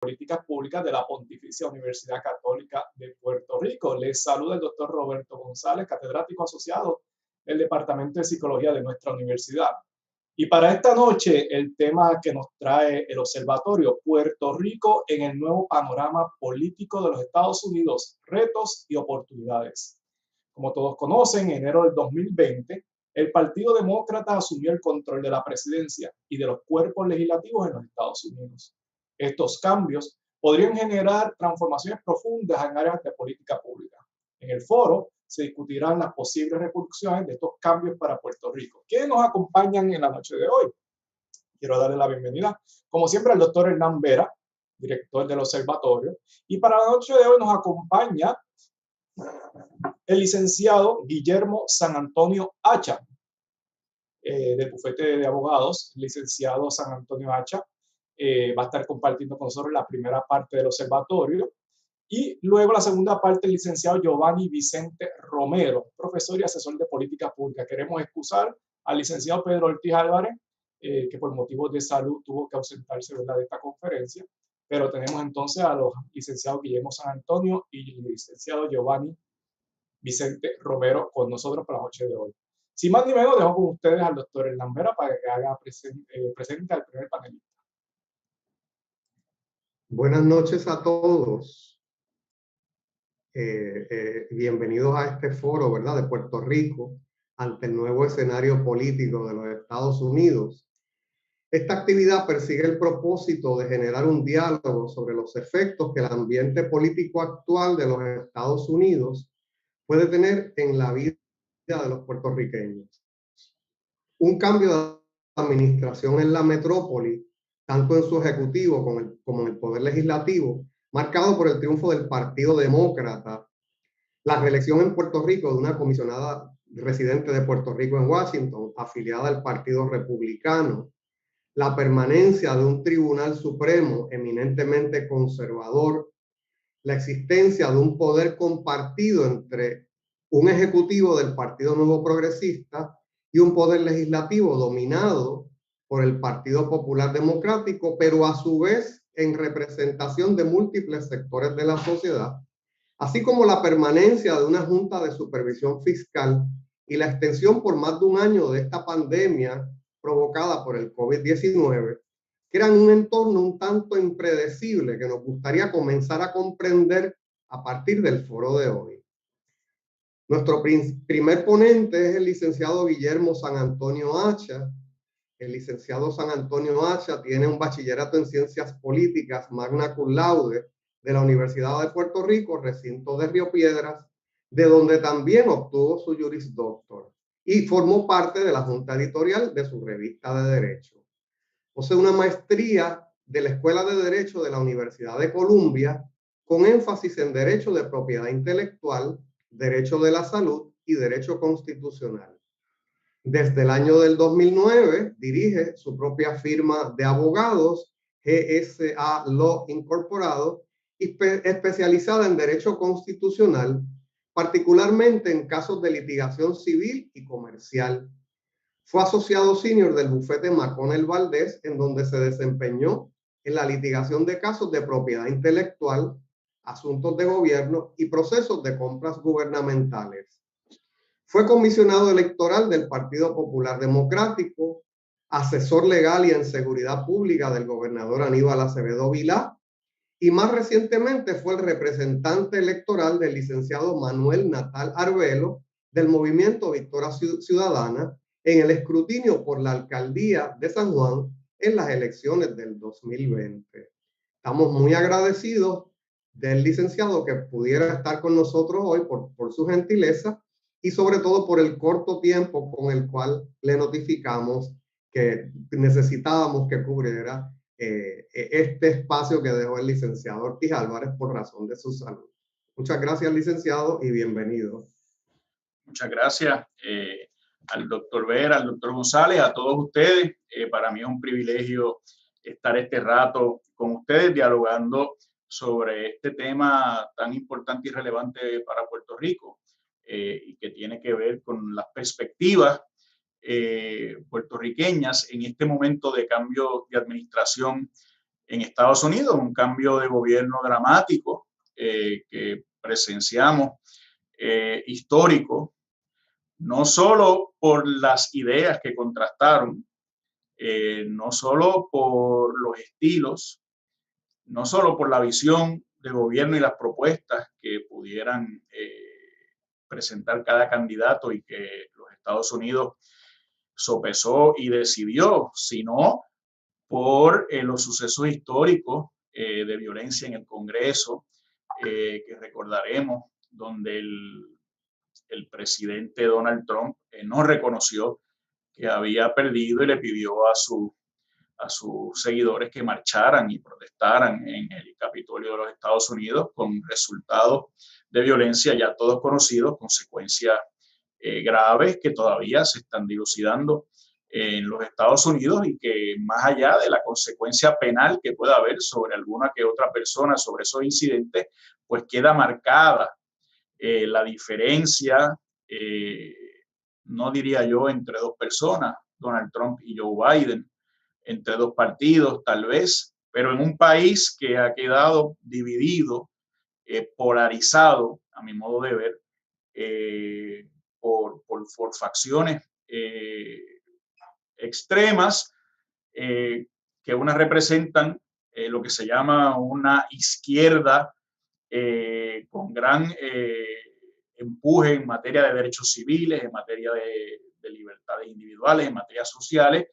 Políticas Públicas de la Pontificia Universidad Católica de Puerto Rico. Les saluda el doctor Roberto González, catedrático asociado del Departamento de Psicología de nuestra universidad. Y para esta noche, el tema que nos trae el observatorio, Puerto Rico en el nuevo panorama político de los Estados Unidos, retos y oportunidades. Como todos conocen, en enero del 2020, el Partido Demócrata asumió el control de la presidencia y de los cuerpos legislativos en los Estados Unidos. Estos cambios podrían generar transformaciones profundas en áreas de política pública. En el foro se discutirán las posibles repercusiones de estos cambios para Puerto Rico. ¿Quiénes nos acompañan en la noche de hoy? Quiero darle la bienvenida, como siempre, al doctor Hernán Vera, director del observatorio. Y para la noche de hoy nos acompaña el licenciado Guillermo San Antonio Hacha, del bufete de abogados. Licenciado San Antonio Hacha va a estar compartiendo con nosotros la primera parte del observatorio. Y luego la segunda parte, el licenciado Giovanni Vicente Romero, profesor y asesor de política pública. Queremos excusar al licenciado Pedro Ortiz Álvarez, que por motivos de salud tuvo que ausentarse, ¿verdad?, de esta conferencia. Pero tenemos entonces a los licenciados Guillermo San Antonio y el licenciado Giovanni Vicente Romero con nosotros para la noche de hoy. Sin más ni menos, dejo con ustedes al doctor Hernán Vera para que haga presente al primer panelista. Buenas noches a todos. Bienvenidos a este foro, ¿verdad?, de Puerto Rico ante el nuevo escenario político de los Estados Unidos. Esta actividad persigue el propósito de generar un diálogo sobre los efectos que el ambiente político actual de los Estados Unidos puede tener en la vida de los puertorriqueños. Un cambio de administración en la metrópoli, tanto en su ejecutivo como en el poder legislativo, marcado por el triunfo del Partido Demócrata, la reelección en Puerto Rico de una comisionada residente de Puerto Rico en Washington, afiliada al Partido Republicano, la permanencia de un Tribunal Supremo eminentemente conservador, la existencia de un poder compartido entre un ejecutivo del Partido Nuevo Progresista y un poder legislativo dominado por el Partido Popular Democrático, pero a su vez en representación de múltiples sectores de la sociedad, así como la permanencia de una Junta de Supervisión Fiscal y la extensión por más de un año de esta pandemia provocada por el COVID-19, crean un entorno un tanto impredecible que nos gustaría comenzar a comprender a partir del foro de hoy. Nuestro primer ponente es el licenciado Guillermo San Antonio Hacha. El licenciado San Antonio Hacha tiene un bachillerato en Ciencias Políticas, magna cum laude, de la Universidad de Puerto Rico, recinto de Río Piedras, de donde también obtuvo su Juris Doctor y formó parte de la junta editorial de su revista de Derecho. Posee una maestría de la Escuela de Derecho de la Universidad de Columbia, con énfasis en Derecho de Propiedad Intelectual, Derecho de la Salud y Derecho Constitucional. Desde el año del 2009 dirige su propia firma de abogados, GSA Law Incorporado, especializada en Derecho Constitucional, particularmente en casos de litigación civil y comercial. Fue asociado senior del bufete McConnell Valdés, en donde se desempeñó en la litigación de casos de propiedad intelectual, asuntos de gobierno y procesos de compras gubernamentales. Fue comisionado electoral del Partido Popular Democrático, asesor legal y en seguridad pública del gobernador Aníbal Acevedo Vilá, y más recientemente fue el representante electoral del licenciado Manuel Natal Arbelo del movimiento Victoria Ciudadana en el escrutinio por la alcaldía de San Juan en las elecciones del 2020. Estamos muy agradecidos del licenciado que pudiera estar con nosotros hoy por su gentileza y sobre todo por el corto tiempo con el cual le notificamos que necesitábamos que cubriera este espacio que dejó el licenciado Ortiz Álvarez por razón de su salud. Muchas gracias, licenciado, y bienvenido. Muchas gracias al doctor Vera, al doctor González, a todos ustedes. Para mí es un privilegio estar este rato con ustedes dialogando sobre este tema tan importante y relevante para Puerto Rico y que tiene que ver con las perspectivas puertorriqueñas en este momento de cambio de administración en Estados Unidos, un cambio de gobierno dramático que presenciamos, histórico, no solo por las ideas que contrastaron, no solo por los estilos, no solo por la visión de gobierno y las propuestas que pudieran presentar cada candidato y que los Estados Unidos sopesó y decidió, sino por los sucesos históricos de violencia en el Congreso, que recordaremos, donde el presidente Donald Trump no reconoció que había perdido y le pidió a sus seguidores que marcharan y protestaran en el Capitolio de los Estados Unidos, con resultados de violencia ya todos conocidos, consecuencias graves que todavía se están dilucidando en los Estados Unidos, y que más allá de la consecuencia penal que pueda haber sobre alguna que otra persona sobre esos incidentes, pues queda marcada la diferencia, no diría yo entre dos personas, Donald Trump y Joe Biden, entre dos partidos tal vez, pero en un país que ha quedado dividido, polarizado, a mi modo de ver, por facciones extremas, que unas representan lo que se llama una izquierda con gran empuje en materia de derechos civiles, en materia de libertades individuales, en materia sociales,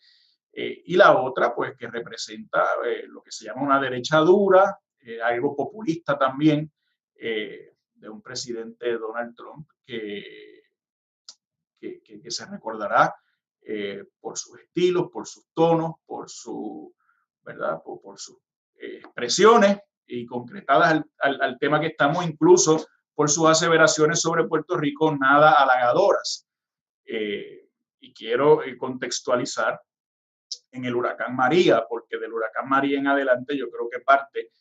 y la otra, pues, que representa lo que se llama una derecha dura, algo populista también, de un presidente Donald Trump que se recordará por sus estilos, por sus tonos, por ¿verdad? Por sus expresiones y concretadas al tema que estamos, incluso por sus aseveraciones sobre Puerto Rico nada halagadoras. Y quiero contextualizar en el huracán María, porque del huracán María en adelante yo creo que parte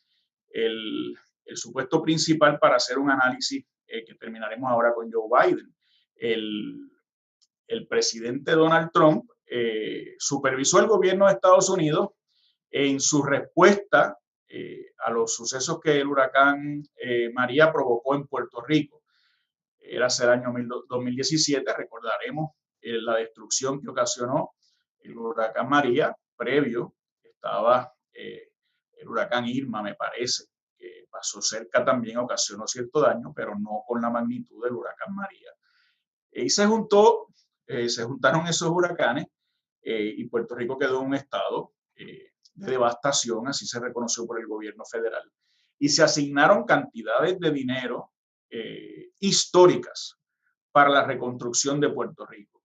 el supuesto principal para hacer un análisis que terminaremos ahora con Joe Biden. El presidente Donald Trump supervisó el gobierno de Estados Unidos en su respuesta a los sucesos que el huracán María provocó en Puerto Rico. Era el año 2017, recordaremos la destrucción que ocasionó el huracán María. Previo estaba el huracán Irma, me parece, que pasó cerca también, ocasionó cierto daño, pero no con la magnitud del huracán María. Y se juntaron esos huracanes y Puerto Rico quedó en un estado de devastación, así se reconoció por el gobierno federal. Y se asignaron cantidades de dinero históricas para la reconstrucción de Puerto Rico.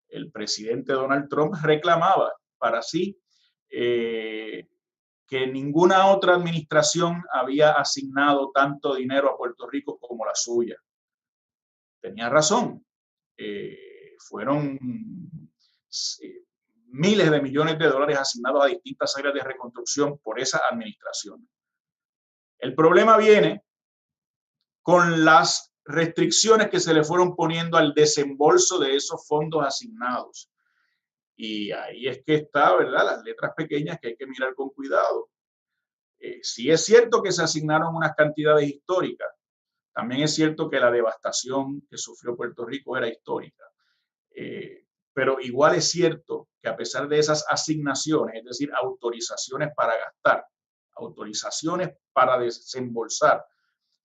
El presidente Donald Trump reclamaba para sí que ninguna otra administración había asignado tanto dinero a Puerto Rico como la suya. Tenía razón. Fueron miles de millones de dólares asignados a distintas áreas de reconstrucción por esa administración. El problema viene con las restricciones que se le fueron poniendo al desembolso de esos fondos asignados. Y ahí es que está, ¿verdad?, las letras pequeñas que hay que mirar con cuidado. Sí es cierto que se asignaron unas cantidades históricas. También es cierto que la devastación que sufrió Puerto Rico era histórica. Pero igual es cierto que a pesar de esas asignaciones, es decir, autorizaciones para gastar, autorizaciones para desembolsar,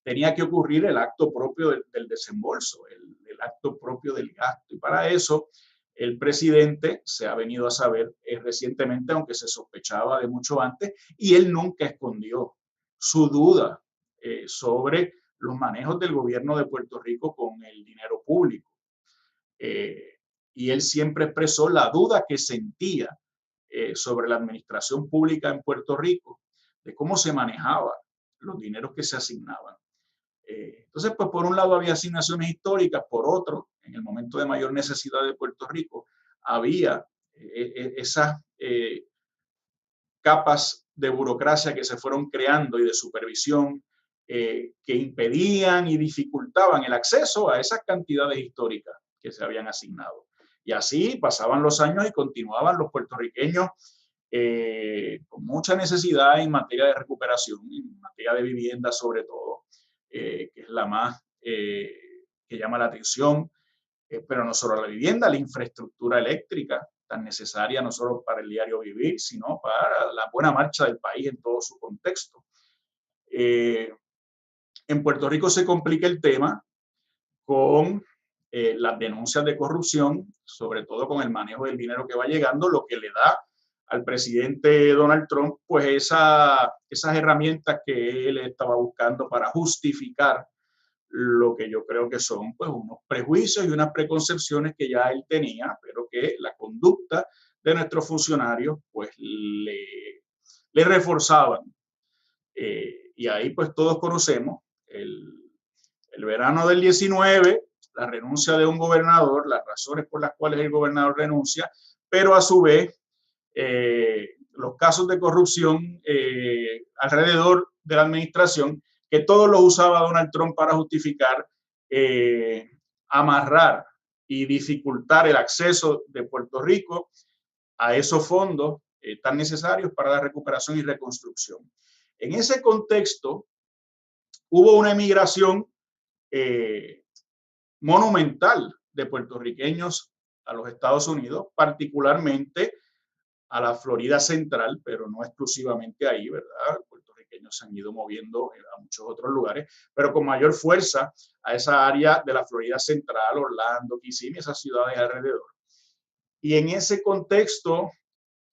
tenía que ocurrir el acto propio del desembolso, el acto propio del gasto. Y para eso el presidente, se ha venido a saber recientemente, aunque se sospechaba de mucho antes, y él nunca escondió su duda sobre los manejos del gobierno de Puerto Rico con el dinero público. Y él siempre expresó la duda que sentía sobre la administración pública en Puerto Rico, de cómo se manejaban los dineros que se asignaban. Entonces, pues por un lado había asignaciones históricas, por otro, en el momento de mayor necesidad de Puerto Rico, había esas capas de burocracia que se fueron creando y de supervisión que impedían y dificultaban el acceso a esas cantidades históricas que se habían asignado. Y así pasaban los años y continuaban los puertorriqueños con mucha necesidad en materia de recuperación, en materia de vivienda sobre todo, que es la más que llama la atención, pero no solo la vivienda, la infraestructura eléctrica, tan necesaria no solo para el diario vivir, sino para la buena marcha del país en todo su contexto. En Puerto Rico se complica el tema con las denuncias de corrupción, sobre todo con el manejo del dinero que va llegando, lo que le da al presidente Donald Trump pues esas herramientas que él estaba buscando para justificar lo que yo creo que son pues unos prejuicios y unas preconcepciones que ya él tenía, pero que la conducta de nuestros funcionarios pues le reforzaban. Y ahí pues todos conocemos el verano del 19, la renuncia de un gobernador, las razones por las cuales el gobernador renuncia, pero a su vez los casos de corrupción alrededor de la administración, que todos los usaba Donald Trump para justificar, amarrar y dificultar el acceso de Puerto Rico a esos fondos tan necesarios para la recuperación y reconstrucción. En ese contexto, hubo una emigración monumental de puertorriqueños a los Estados Unidos, particularmente a la Florida Central, pero no exclusivamente ahí, ¿verdad? Puertorriqueños se han ido moviendo a muchos otros lugares, pero con mayor fuerza a esa área de la Florida Central, Orlando, Kissimmee, esas ciudades alrededor. Y en ese contexto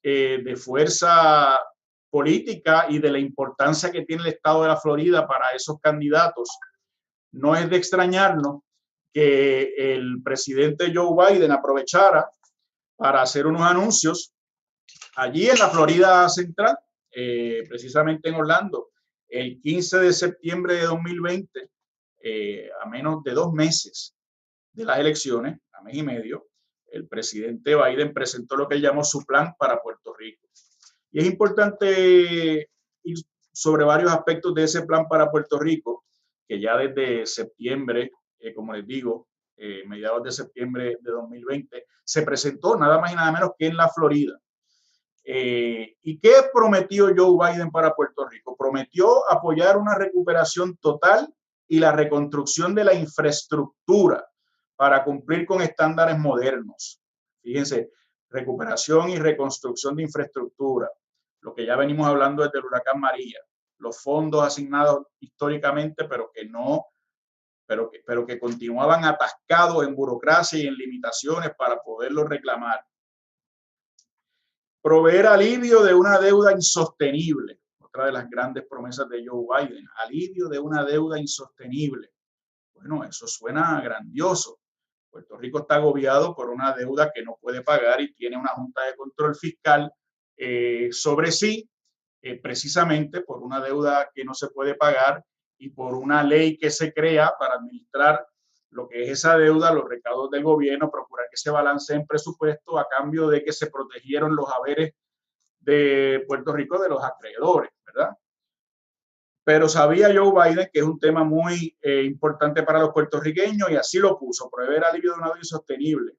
de fuerza política y de la importancia que tiene el estado de la Florida para esos candidatos, no es de extrañarnos que el presidente Joe Biden aprovechara para hacer unos anuncios allí en la Florida Central, precisamente en Orlando, el 15 de septiembre de 2020, a menos de 2 meses de las elecciones, a mes y medio, el presidente Biden presentó lo que él llamó su plan para Puerto Rico. Y es importante ir sobre varios aspectos de ese plan para Puerto Rico, que ya desde septiembre, como les digo, mediados de septiembre de 2020, se presentó nada más y nada menos que en la Florida. ¿Y qué prometió Joe Biden para Puerto Rico? Prometió apoyar una recuperación total y la reconstrucción de la infraestructura para cumplir con estándares modernos. Fíjense, recuperación y reconstrucción de infraestructura, lo que ya venimos hablando desde el huracán María, los fondos asignados históricamente, pero que continuaban atascados en burocracia y en limitaciones para poderlos reclamar. Proveer alivio de una deuda insostenible, otra de las grandes promesas de Joe Biden, alivio de una deuda insostenible. Bueno, eso suena grandioso. Puerto Rico está agobiado por una deuda que no puede pagar y tiene una Junta de Control Fiscal sobre sí, precisamente por una deuda que no se puede pagar y por una ley que se crea para administrar lo que es esa deuda, los recaudos del gobierno, procurar que se balancee en presupuesto a cambio de que se protegieron los haberes de Puerto Rico de los acreedores, ¿verdad? Pero sabía Joe Biden que es un tema muy importante para los puertorriqueños y así lo puso, proveer alivio de una deuda insostenible,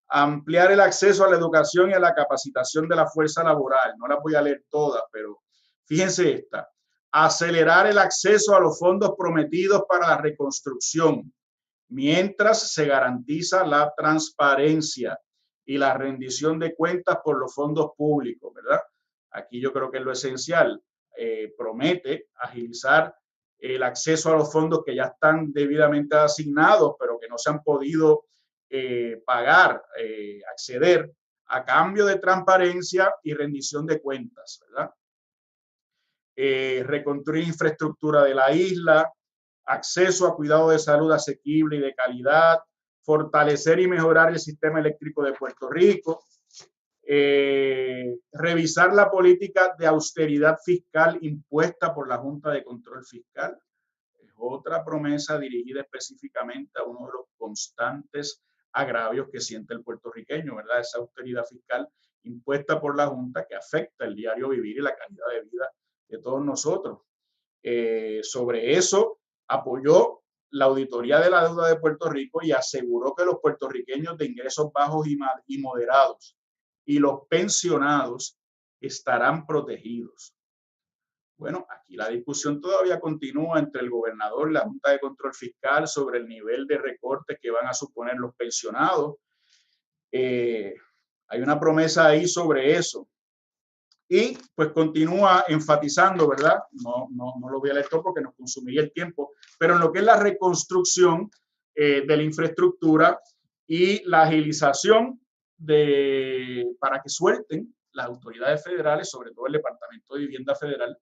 ampliar el acceso a la educación y a la capacitación de la fuerza laboral. No las voy a leer todas, pero fíjense esta. Acelerar el acceso a los fondos prometidos para la reconstrucción, mientras se garantiza la transparencia y la rendición de cuentas por los fondos públicos, ¿verdad? Aquí yo creo que es lo esencial. Promete agilizar el acceso a los fondos que ya están debidamente asignados, pero que no se han podido pagar, acceder a cambio de transparencia y rendición de cuentas, ¿verdad? Reconstruir infraestructura de la isla, acceso a cuidado de salud asequible y de calidad, fortalecer y mejorar el sistema eléctrico de Puerto Rico, revisar la política de austeridad fiscal impuesta por la Junta de Control Fiscal. Es otra promesa dirigida específicamente a uno de los constantes agravios que siente el puertorriqueño, ¿verdad? Esa austeridad fiscal impuesta por la Junta que afecta el diario vivir y la calidad de vida de todos nosotros. Sobre eso apoyó la auditoría de la deuda de Puerto Rico y aseguró que los puertorriqueños de ingresos bajos y moderados y los pensionados estarán protegidos. Bueno, aquí la discusión todavía continúa entre el gobernador y la Junta de Control Fiscal sobre el nivel de recortes que van a suponer los pensionados. Hay una promesa ahí sobre eso. Y pues continúa enfatizando, ¿verdad? No lo voy a leer todo porque nos consumiría el tiempo, pero en lo que es la reconstrucción de la infraestructura y la agilización para que suelten las autoridades federales, sobre todo el Departamento de Vivienda Federal,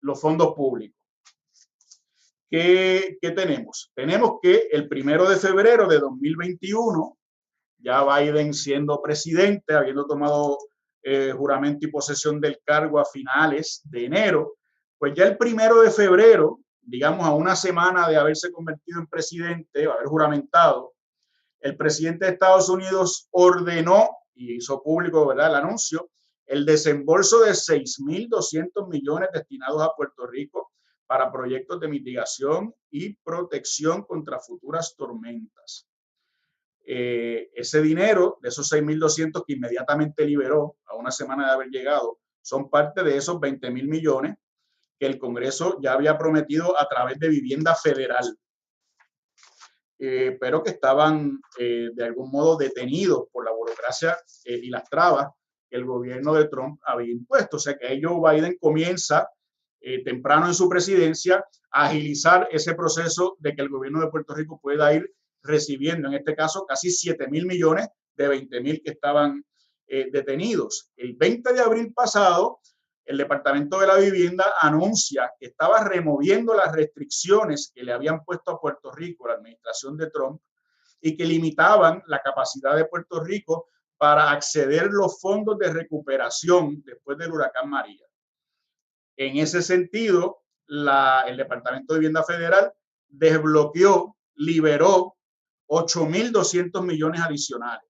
los fondos públicos. ¿Qué tenemos? Tenemos que el 1 de febrero de 2021, ya Biden siendo presidente, habiendo tomado juramento y posesión del cargo a finales de enero, pues ya el 1 de febrero, digamos a una semana de haberse convertido en presidente, haber juramentado, el presidente de Estados Unidos ordenó y hizo público, ¿verdad?, el anuncio, el desembolso de 6.200 millones destinados a Puerto Rico para proyectos de mitigación y protección contra futuras tormentas. Ese dinero, de esos 6.200 que inmediatamente liberó a una semana de haber llegado, son parte de esos 20.000 millones que el Congreso ya había prometido a través de vivienda federal, pero que estaban de algún modo detenidos por la burocracia y las trabas que el gobierno de Trump había impuesto. O sea que ahí Joe Biden comienza temprano en su presidencia a agilizar ese proceso de que el gobierno de Puerto Rico pueda ir recibiendo, en este caso, casi 7.000 millones de 20.000 que estaban detenidos. El 20 de abril pasado, el Departamento de la Vivienda anuncia que estaba removiendo las restricciones que le habían puesto a Puerto Rico la administración de Trump y que limitaban la capacidad de Puerto Rico para acceder a los fondos de recuperación después del huracán María. En ese sentido, el Departamento de Vivienda Federal desbloqueó, liberó 8.200 millones adicionales.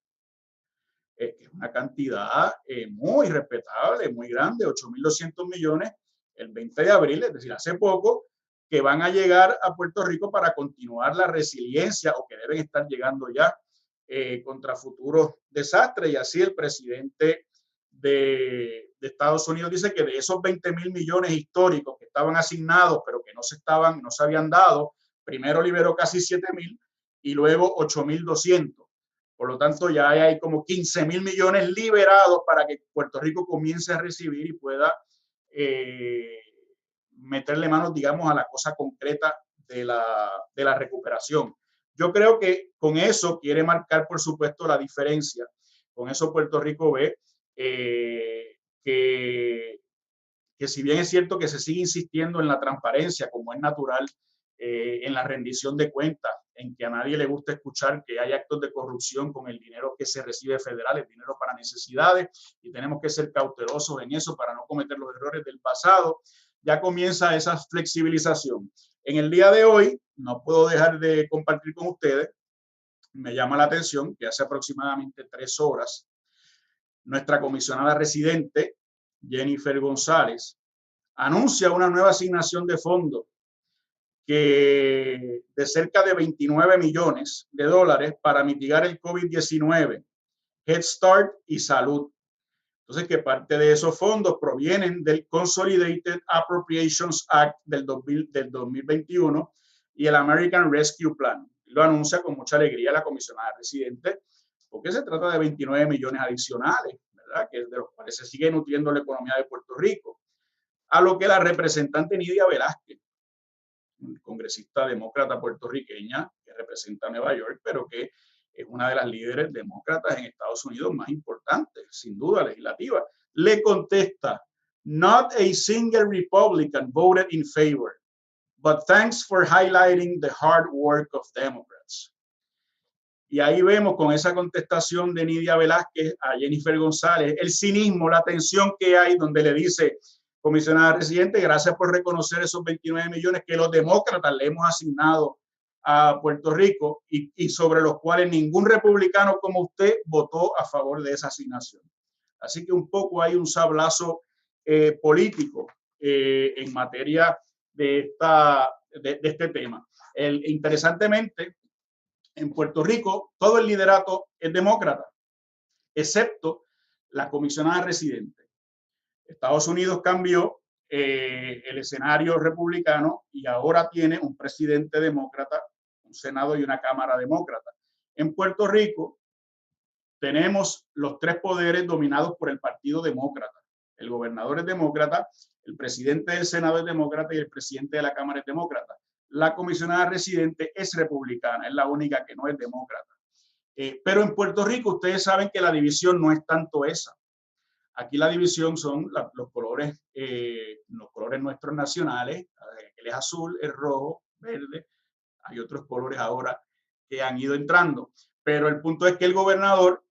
Es una cantidad muy respetable, muy grande, 8.200 millones el 20 de abril, es decir, hace poco, que van a llegar a Puerto Rico para continuar la resiliencia o que deben estar llegando ya contra futuros desastres. Y así el presidente de Estados Unidos dice que de esos 20.000 millones históricos que estaban asignados, pero que no se habían dado, primero liberó casi 7.000 y luego 8.200. Por lo tanto, ya hay como 15.000 millones liberados para que Puerto Rico comience a recibir y pueda meterle manos, digamos, a la cosa concreta de la recuperación. Yo creo que con eso quiere marcar, por supuesto, la diferencia. Con eso Puerto Rico ve que si bien es cierto que se sigue insistiendo en la transparencia, como es natural, en la rendición de cuentas, en que a nadie le gusta escuchar que hay actos de corrupción con el dinero que se recibe federal, el dinero para necesidades, y tenemos que ser cautelosos en eso para no cometer los errores del pasado. Ya comienza esa flexibilización. En el día de hoy, no puedo dejar de compartir con ustedes, me llama la atención que hace aproximadamente 3 horas, nuestra comisionada residente, Jennifer González, anuncia una nueva asignación de fondos de cerca de 29 millones de dólares para mitigar el COVID-19, Head Start y salud. Entonces, que parte de esos fondos provienen del Consolidated Appropriations Act del 2021 y el American Rescue Plan. Lo anuncia con mucha alegría la comisionada residente, porque se trata de 29 millones adicionales, ¿verdad?, que de los cuales se sigue nutriendo la economía de Puerto Rico. A lo que la representante Nidia Velázquez, congresista demócrata puertorriqueña que representa a Nueva York, pero que es una de las líderes demócratas en Estados Unidos más importantes, sin duda, legislativa, le contesta: "Not a single Republican voted in favor, but thanks for highlighting the hard work of Democrats." Y ahí vemos con esa contestación de Nidia Velázquez a Jennifer González el cinismo, la tensión que hay, donde le dice: comisionada residente, gracias por reconocer esos 29 millones que los demócratas le hemos asignado a Puerto Rico y sobre los cuales ningún republicano como usted votó a favor de esa asignación. Así que un poco hay un sablazo político en materia de este tema. Interesantemente, en Puerto Rico todo el liderato es demócrata, excepto la comisionada residente. Estados Unidos cambió el escenario republicano y ahora tiene un presidente demócrata, un Senado y una Cámara demócrata. En Puerto Rico tenemos los tres poderes dominados por el Partido Demócrata. El gobernador es demócrata, el presidente del Senado es demócrata y el presidente de la Cámara es demócrata. La comisionada residente es republicana, es la única que no es demócrata. Pero en Puerto Rico ustedes saben que la división no es tanto esa. Aquí la división son los colores nuestros nacionales, el es azul, es rojo, verde, hay otros colores ahora que han ido entrando. Pero el punto es que el gobernador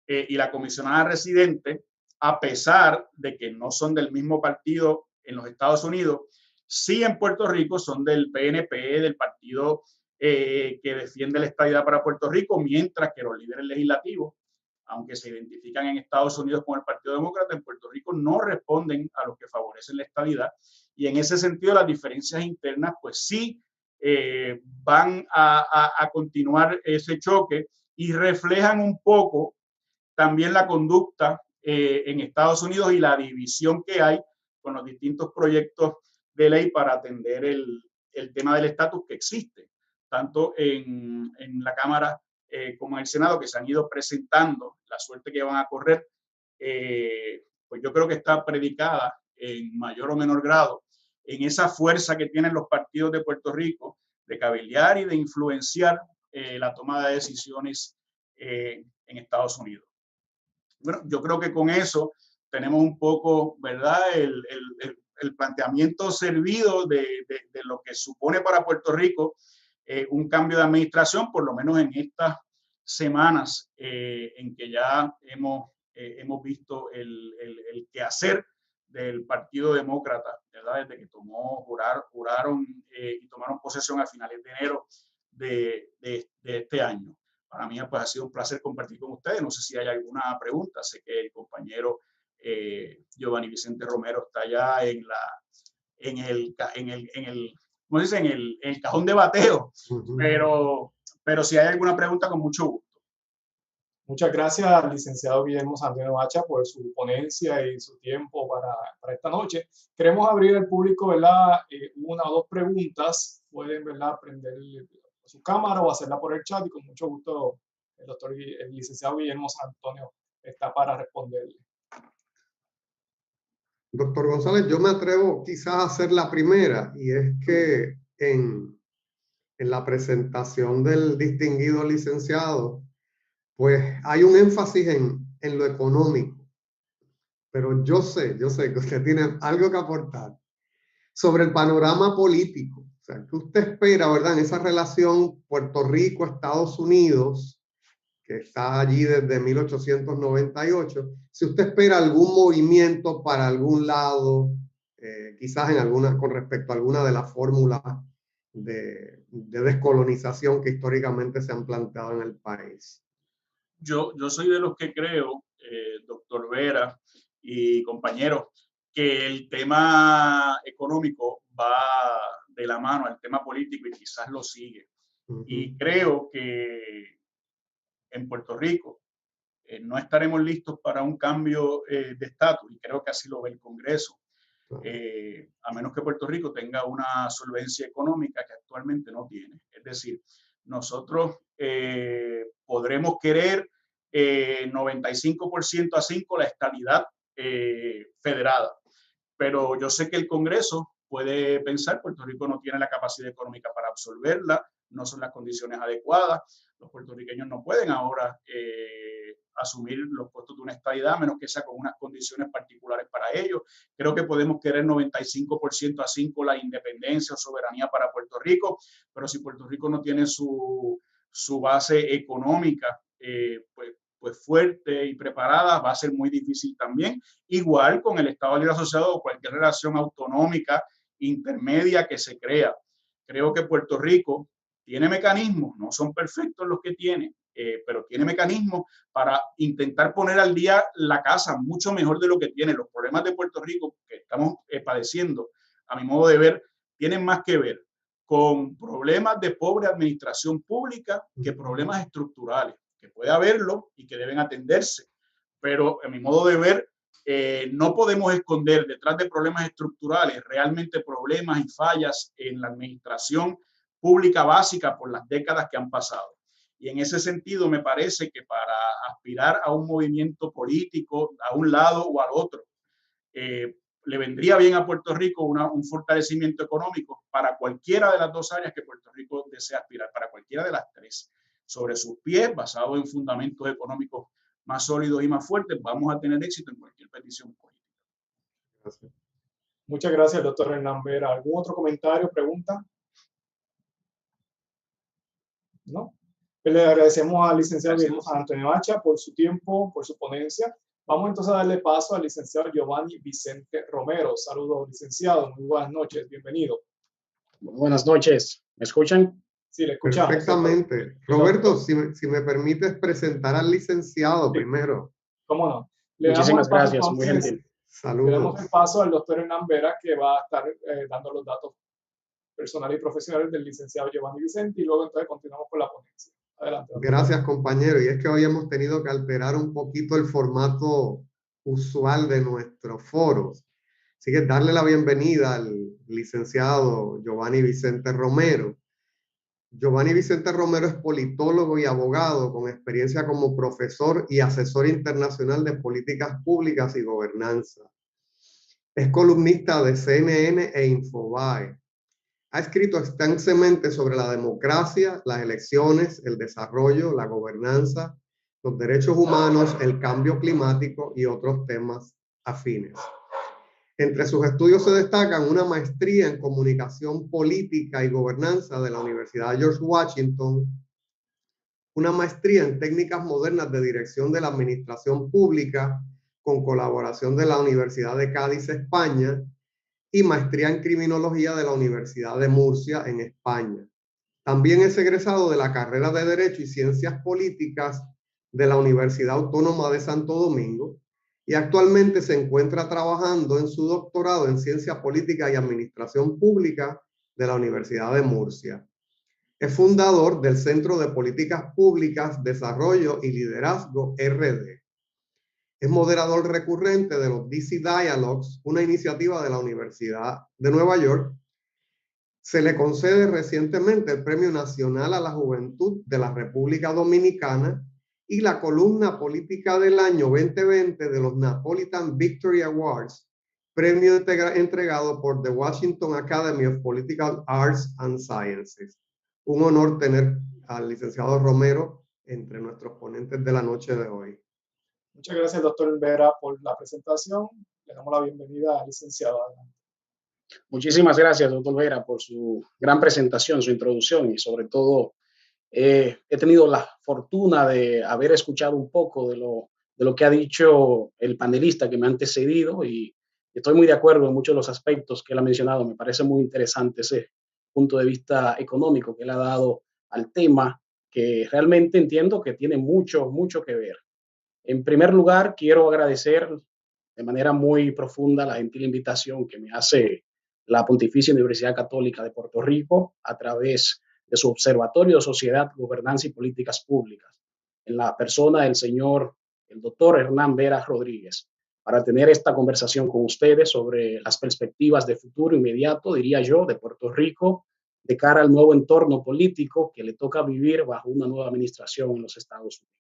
y la comisionada residente, a pesar de que no son del mismo partido en los Estados Unidos, sí en Puerto Rico son del PNP, del partido que defiende la estadidad para Puerto Rico, mientras que los líderes legislativos, aunque se identifican en Estados Unidos con el Partido Demócrata, en Puerto Rico no responden a los que favorecen la estadidad. Y en ese sentido, las diferencias internas, pues sí, van a continuar ese choque y reflejan un poco también la conducta en Estados Unidos y la división que hay con los distintos proyectos de ley para atender el tema del estatus que existe, tanto en la Cámara como en el Senado, que se han ido presentando, la suerte que van a correr, pues yo creo que está predicada en mayor o menor grado en esa fuerza que tienen los partidos de Puerto Rico de cabildear y de influenciar la toma de decisiones en Estados Unidos. Bueno, yo creo que con eso tenemos un poco, ¿verdad?, el planteamiento servido de lo que supone para Puerto Rico un cambio de administración, por lo menos en estas semanas en que ya hemos visto el quehacer del Partido Demócrata, ¿verdad?, desde que juraron y tomaron posesión a finales de enero de este año. Para mí pues, ha sido un placer compartir con ustedes. No sé si hay alguna pregunta. Sé que el compañero Giovanni Vicente Romero está ya en el cajón de bateo. Pero si hay alguna pregunta, con mucho gusto. Muchas gracias al licenciado Guillermo Sandino Hacha por su ponencia y su tiempo para esta noche. Queremos abrir al público, ¿verdad?, una o dos preguntas. Pueden, ¿verdad?, prender su cámara o hacerla por el chat y con mucho gusto el licenciado Guillermo Santonio está para responderle. Doctor González, yo me atrevo quizás a hacer la primera, y es que en la presentación del distinguido licenciado, pues hay un énfasis en lo económico, pero yo sé que usted tiene algo que aportar sobre el panorama político. O sea, ¿qué usted espera, verdad, en esa relación Puerto Rico-Estados Unidos, que está allí desde 1898? Si usted espera algún movimiento para algún lado, quizás con respecto a alguna de las fórmulas de descolonización que históricamente se han planteado en el país. Yo soy de los que creo, doctor Vera y compañeros, que el tema económico va de la mano al tema político y quizás lo sigue. Y creo que en Puerto Rico no estaremos listos para un cambio de estatus, y creo que así lo ve el Congreso, a menos que Puerto Rico tenga una solvencia económica que actualmente no tiene. Es decir, nosotros podremos querer 95% a 5 la estabilidad federada, pero yo sé que el Congreso puede pensar, Puerto Rico no tiene la capacidad económica para absorberla, no son las condiciones adecuadas, los puertorriqueños no pueden ahora asumir los costos de una estadidad, a menos que sea con unas condiciones particulares para ellos. Creo que podemos querer 95% a 5 la independencia o soberanía para Puerto Rico, pero si Puerto Rico no tiene su base económica pues fuerte y preparada, va a ser muy difícil también. Igual con el Estado Libre Asociado o cualquier relación autonómica intermedia que se crea. Creo que Puerto Rico tiene mecanismos, no son perfectos los que tiene, pero tiene mecanismos para intentar poner al día la casa mucho mejor de lo que tiene. Los problemas de Puerto Rico que estamos padeciendo, a mi modo de ver, tienen más que ver con problemas de pobre administración pública que problemas estructurales, que puede haberlo y que deben atenderse. Pero a mi modo de ver, no podemos esconder detrás de problemas estructurales realmente problemas y fallas en la administración pública básica por las décadas que han pasado. Y en ese sentido me parece que para aspirar a un movimiento político a un lado o al otro, le vendría bien a Puerto Rico un fortalecimiento económico para cualquiera de las dos áreas que Puerto Rico desea aspirar, para cualquiera de las tres. Sobre sus pies, basado en fundamentos económicos más sólidos y más fuertes, vamos a tener éxito en cualquier petición política. Gracias. Muchas gracias, doctor Hernán Vera. ¿Algún otro comentario, pregunta? ¿No? Le agradecemos al licenciado Antonio Hacha por su tiempo, por su ponencia. Vamos entonces a darle paso al licenciado Giovanni Vicente Romero. Saludos, licenciado. Muy buenas noches. Bienvenido. Buenas noches. ¿Me escuchan? Sí, le escuchamos. Perfectamente. Roberto, si me permites presentar al licenciado primero. ¿Cómo no? Muchísimas gracias. Muy gentil. Saludos. Le damos el paso al doctor Hernán Vera, que va a estar dando los datos personales y profesionales del licenciado Giovanni Vicente, y luego entonces continuamos con la ponencia. Adelante. Gracias, compañero. Y es que hoy hemos tenido que alterar un poquito el formato usual de nuestros foros. Así que darle la bienvenida al licenciado Giovanni Vicente Romero. Giovanni Vicente Romero es politólogo y abogado con experiencia como profesor y asesor internacional de políticas públicas y gobernanza. Es columnista de CNN e Infobae. Ha escrito extensamente sobre la democracia, las elecciones, el desarrollo, la gobernanza, los derechos humanos, el cambio climático y otros temas afines. Entre sus estudios se destacan una maestría en comunicación política y gobernanza de la Universidad George Washington, una maestría en técnicas modernas de dirección de la administración pública con colaboración de la Universidad de Cádiz, España, y maestría en criminología de la Universidad de Murcia en España. También es egresado de la carrera de Derecho y Ciencias Políticas de la Universidad Autónoma de Santo Domingo y actualmente se encuentra trabajando en su doctorado en Ciencia Política y Administración Pública de la Universidad de Murcia. Es fundador del Centro de Políticas Públicas, Desarrollo y Liderazgo RD. Es moderador recurrente de los DC Dialogues, una iniciativa de la Universidad de Nueva York. Se le concede recientemente el Premio Nacional a la Juventud de la República Dominicana y la columna política del año 2020 de los Napolitan Victory Awards, premio entregado por The Washington Academy of Political Arts and Sciences. Un honor tener al licenciado Romero entre nuestros ponentes de la noche de hoy. Muchas gracias, doctor Vera, por la presentación. Le damos la bienvenida al licenciado. Muchísimas gracias, doctor Vera, por su gran presentación, su introducción y sobre todo he tenido la fortuna de haber escuchado un poco de lo que ha dicho el panelista que me ha antecedido y estoy muy de acuerdo en muchos de los aspectos que él ha mencionado. Me parece muy interesante ese punto de vista económico que él ha dado al tema, que realmente entiendo que tiene mucho que ver. En primer lugar, quiero agradecer de manera muy profunda la gentil invitación que me hace la Pontificia Universidad Católica de Puerto Rico a través de su Observatorio de Sociedad, Gobernanza y Políticas Públicas, en la persona del señor, el doctor Hernán Vera Rodríguez, para tener esta conversación con ustedes sobre las perspectivas de futuro inmediato, diría yo, de Puerto Rico, de cara al nuevo entorno político que le toca vivir bajo una nueva administración en los Estados Unidos.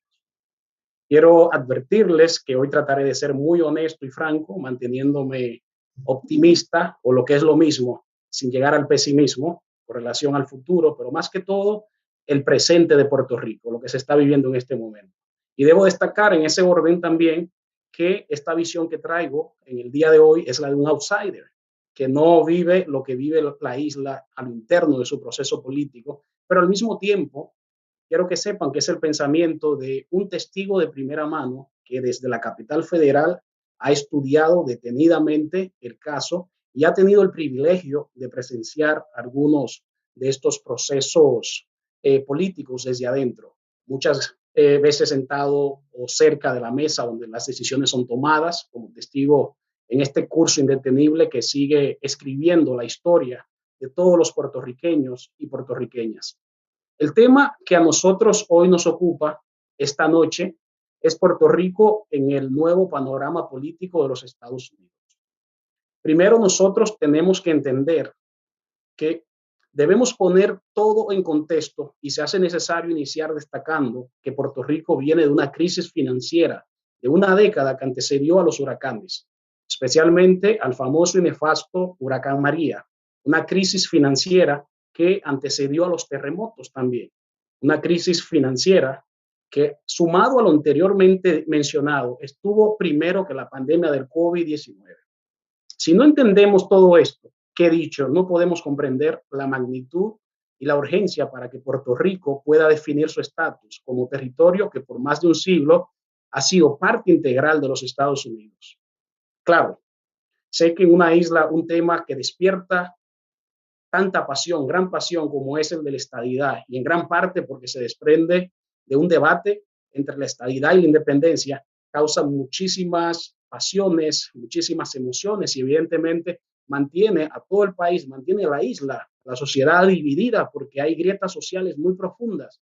Quiero advertirles que hoy trataré de ser muy honesto y franco, manteniéndome optimista o lo que es lo mismo, sin llegar al pesimismo con relación al futuro, pero más que todo el presente de Puerto Rico, lo que se está viviendo en este momento. Y debo destacar en ese orden también que esta visión que traigo en el día de hoy es la de un outsider, que no vive lo que vive la isla a lo interno de su proceso político, pero al mismo tiempo quiero que sepan que es el pensamiento de un testigo de primera mano que desde la capital federal ha estudiado detenidamente el caso y ha tenido el privilegio de presenciar algunos de estos procesos políticos desde adentro. Muchas veces sentado o cerca de la mesa donde las decisiones son tomadas, como testigo en este curso indetenible que sigue escribiendo la historia de todos los puertorriqueños y puertorriqueñas. El tema que a nosotros hoy nos ocupa esta noche es Puerto Rico en el nuevo panorama político de los Estados Unidos. Primero, nosotros tenemos que entender que debemos poner todo en contexto y se hace necesario iniciar destacando que Puerto Rico viene de una crisis financiera de una década que antecedió a los huracanes, especialmente al famoso y nefasto huracán María, una crisis financiera que antecedió a los terremotos también, una crisis financiera que, sumado a lo anteriormente mencionado, estuvo primero que la pandemia del COVID-19. Si no entendemos todo esto que he dicho, no podemos comprender la magnitud y la urgencia para que Puerto Rico pueda definir su estatus como territorio que por más de un siglo ha sido parte integral de los Estados Unidos. Claro, sé que en una isla un tema que despierta tanta pasión, gran pasión como es el de la estadidad, y en gran parte porque se desprende de un debate entre la estadidad y la independencia, causa muchísimas pasiones, muchísimas emociones y evidentemente mantiene a todo el país, mantiene a la isla, la sociedad dividida porque hay grietas sociales muy profundas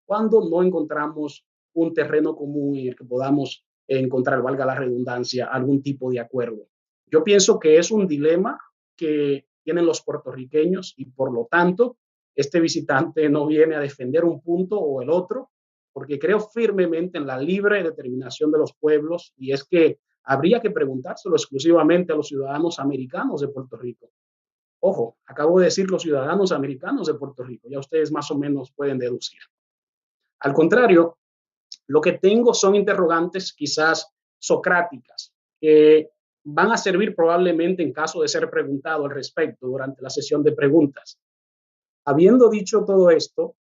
cuando no encontramos un terreno común en el que podamos encontrar, valga la redundancia, algún tipo de acuerdo. Yo pienso que es un dilema que tienen los puertorriqueños y por lo tanto este visitante no viene a defender un punto o el otro, porque creo firmemente en la libre determinación de los pueblos y es que habría que preguntárselo exclusivamente a los ciudadanos americanos de Puerto Rico. Ojo, acabo de decir los ciudadanos americanos de Puerto Rico, ya ustedes más o menos pueden deducir. Al contrario, lo que tengo son interrogantes quizás socráticas que van a servir probablemente en caso de ser preguntado al respecto durante la sesión de preguntas. Habiendo dicho todo esto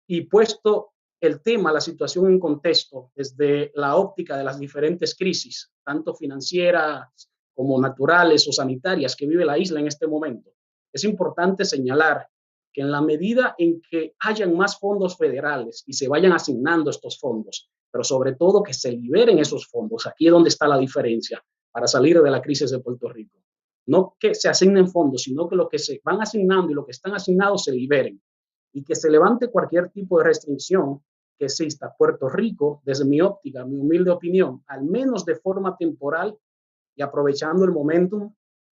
y puesto el tema, la situación en contexto desde la óptica de las diferentes crisis, tanto financieras como naturales o sanitarias que vive la isla en este momento, es importante señalar que en la medida en que hayan más fondos federales y se vayan asignando estos fondos, pero sobre todo que se liberen esos fondos, aquí es donde está la diferencia para salir de la crisis de Puerto Rico. No que se asignen fondos, sino que lo que se van asignando y lo que están asignados se liberen y que se levante cualquier tipo de restricción que exista. Puerto Rico, desde mi óptica, mi humilde opinión, al menos de forma temporal y aprovechando el momentum,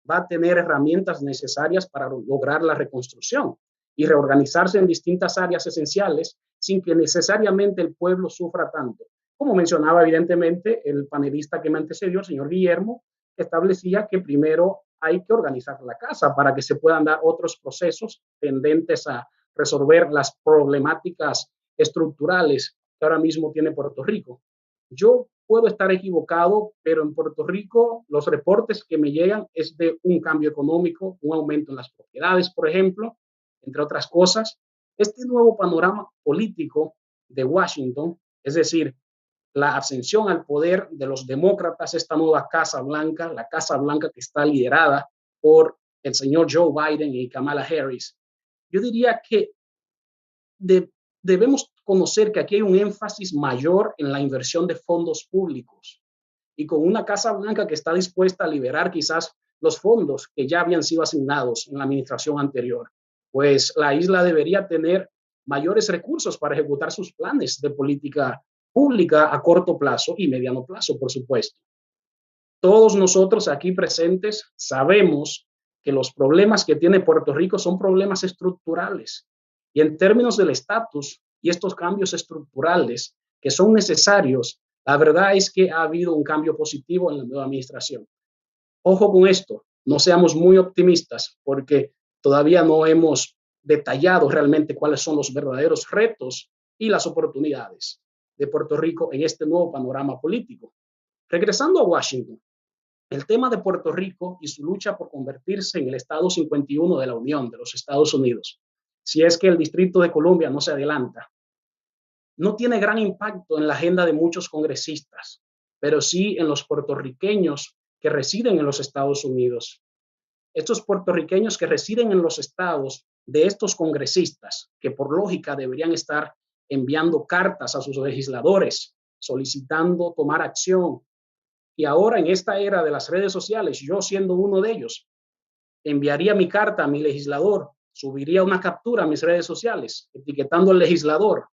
va a tener herramientas necesarias para lograr la reconstrucción y reorganizarse en distintas áreas esenciales sin que necesariamente el pueblo sufra tanto. Como mencionaba evidentemente el panelista que me antecedió, el señor Guillermo, establecía que primero hay que organizar la casa para que se puedan dar otros procesos tendentes a resolver las problemáticas estructurales que ahora mismo tiene Puerto Rico. Yo puedo estar equivocado, pero en Puerto Rico los reportes que me llegan es de un cambio económico, un aumento en las propiedades, por ejemplo, entre otras cosas. Este nuevo panorama político de Washington, es decir, la ascensión al poder de los demócratas, esta nueva Casa Blanca, la Casa Blanca que está liderada por el señor Joe Biden y Kamala Harris, yo diría que debemos conocer que aquí hay un énfasis mayor en la inversión de fondos públicos y con una Casa Blanca que está dispuesta a liberar quizás los fondos que ya habían sido asignados en la administración anterior, pues la isla debería tener mayores recursos para ejecutar sus planes de política pública a corto plazo y mediano plazo, por supuesto. Todos nosotros aquí presentes sabemos que los problemas que tiene Puerto Rico son problemas estructurales. Y en términos del estatus y estos cambios estructurales que son necesarios, la verdad es que ha habido un cambio positivo en la nueva administración. Ojo con esto, no seamos muy optimistas porque todavía no hemos detallado realmente cuáles son los verdaderos retos y las oportunidades de Puerto Rico en este nuevo panorama político. Regresando a Washington, el tema de Puerto Rico y su lucha por convertirse en el Estado 51 de la Unión de los Estados Unidos, si es que el Distrito de Columbia no se adelanta, no tiene gran impacto en la agenda de muchos congresistas, pero sí en los puertorriqueños que residen en los Estados Unidos. Estos puertorriqueños que residen en los estados de estos congresistas, que por lógica deberían estar enviando cartas a sus legisladores, solicitando tomar acción. Y ahora en esta era de las redes sociales, yo siendo uno de ellos, enviaría mi carta a mi legislador, subiría una captura a mis redes sociales, etiquetando al legislador,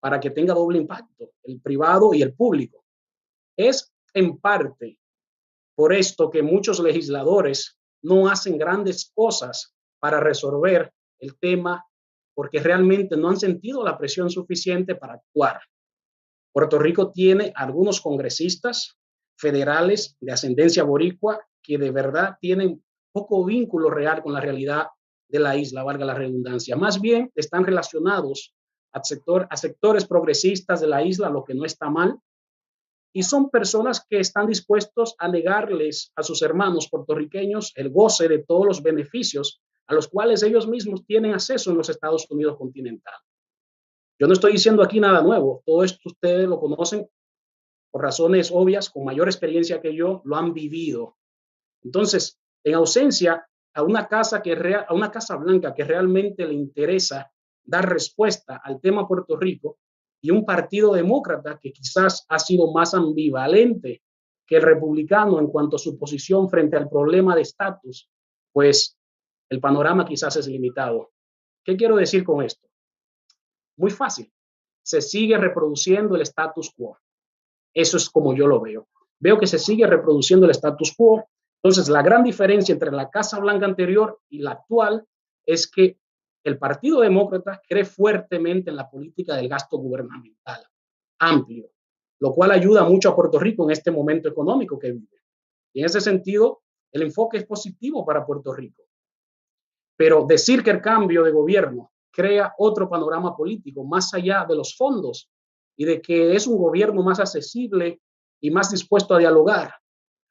para que tenga doble impacto, el privado y el público. Es en parte por esto que muchos legisladores no hacen grandes cosas para resolver el tema, porque realmente no han sentido la presión suficiente para actuar. Puerto Rico tiene algunos congresistas federales de ascendencia boricua que de verdad tienen poco vínculo real con la realidad de la isla, valga la redundancia. Más bien están relacionados a sectores progresistas de la isla, lo que no está mal, y son personas que están dispuestos a negarles a sus hermanos puertorriqueños el goce de todos los beneficios a los cuales ellos mismos tienen acceso en los Estados Unidos continentales. Yo no estoy diciendo aquí nada nuevo, todo esto ustedes lo conocen por razones obvias, con mayor experiencia que yo, lo han vivido. Entonces, en ausencia a una casa blanca que realmente le interesa dar respuesta al tema Puerto Rico, y un partido demócrata que quizás ha sido más ambivalente que el republicano en cuanto a su posición frente al problema de estatus, pues el panorama quizás es limitado. ¿Qué quiero decir con esto? Muy fácil. Se sigue reproduciendo el status quo. Eso es como yo lo veo. Veo que se sigue reproduciendo el status quo. Entonces, la gran diferencia entre la Casa Blanca anterior y la actual es que el Partido Demócrata cree fuertemente en la política del gasto gubernamental amplio, lo cual ayuda mucho a Puerto Rico en este momento económico que vive. Y en ese sentido, el enfoque es positivo para Puerto Rico. Pero decir que el cambio de gobierno crea otro panorama político más allá de los fondos y de que es un gobierno más accesible y más dispuesto a dialogar,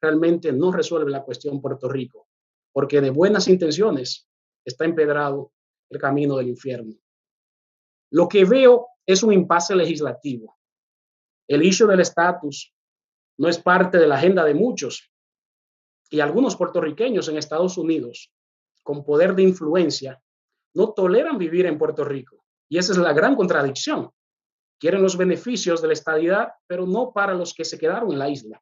realmente no resuelve la cuestión Puerto Rico, porque de buenas intenciones está empedrado el camino del infierno. Lo que veo es un impasse legislativo. El issue del estatus no es parte de la agenda de muchos, y algunos puertorriqueños en Estados Unidos con poder de influencia no toleran vivir en Puerto Rico. Y esa es la gran contradicción. Quieren los beneficios de la estadidad, pero no para los que se quedaron en la isla.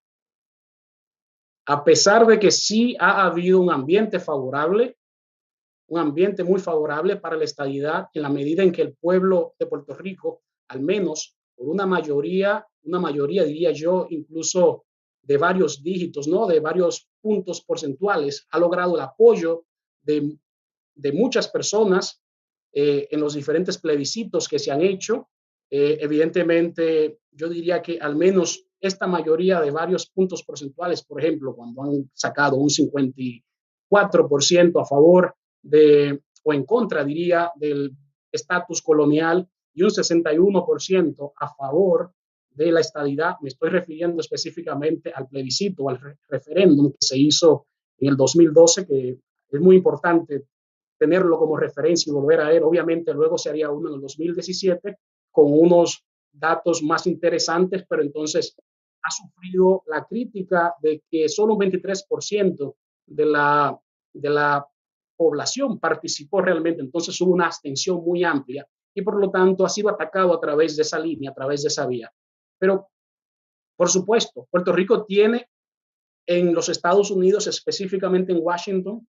A pesar de que sí ha habido un ambiente favorable, un ambiente muy favorable para la estadidad, en la medida en que el pueblo de Puerto Rico, al menos por una mayoría diría yo, incluso de varios dígitos, ¿no? De varios puntos porcentuales, ha logrado el apoyo de muchas personas en los diferentes plebiscitos que se han hecho. Evidentemente, yo diría que al menos esta mayoría de varios puntos porcentuales, por ejemplo, cuando han sacado un 54% a favor o en contra, diría, del estatus colonial y un 61% a favor de la estadidad. Me estoy refiriendo específicamente al plebiscito, al referéndum que se hizo en el 2012, que es muy importante tenerlo como referencia y volver a él. Obviamente luego se haría uno en el 2017 con unos datos más interesantes, pero entonces ha sufrido la crítica de que solo un 23% de la población participó realmente, entonces hubo una abstención muy amplia y por lo tanto ha sido atacado a través de esa línea, a través de esa vía. Pero, por supuesto, Puerto Rico tiene en los Estados Unidos, específicamente en Washington,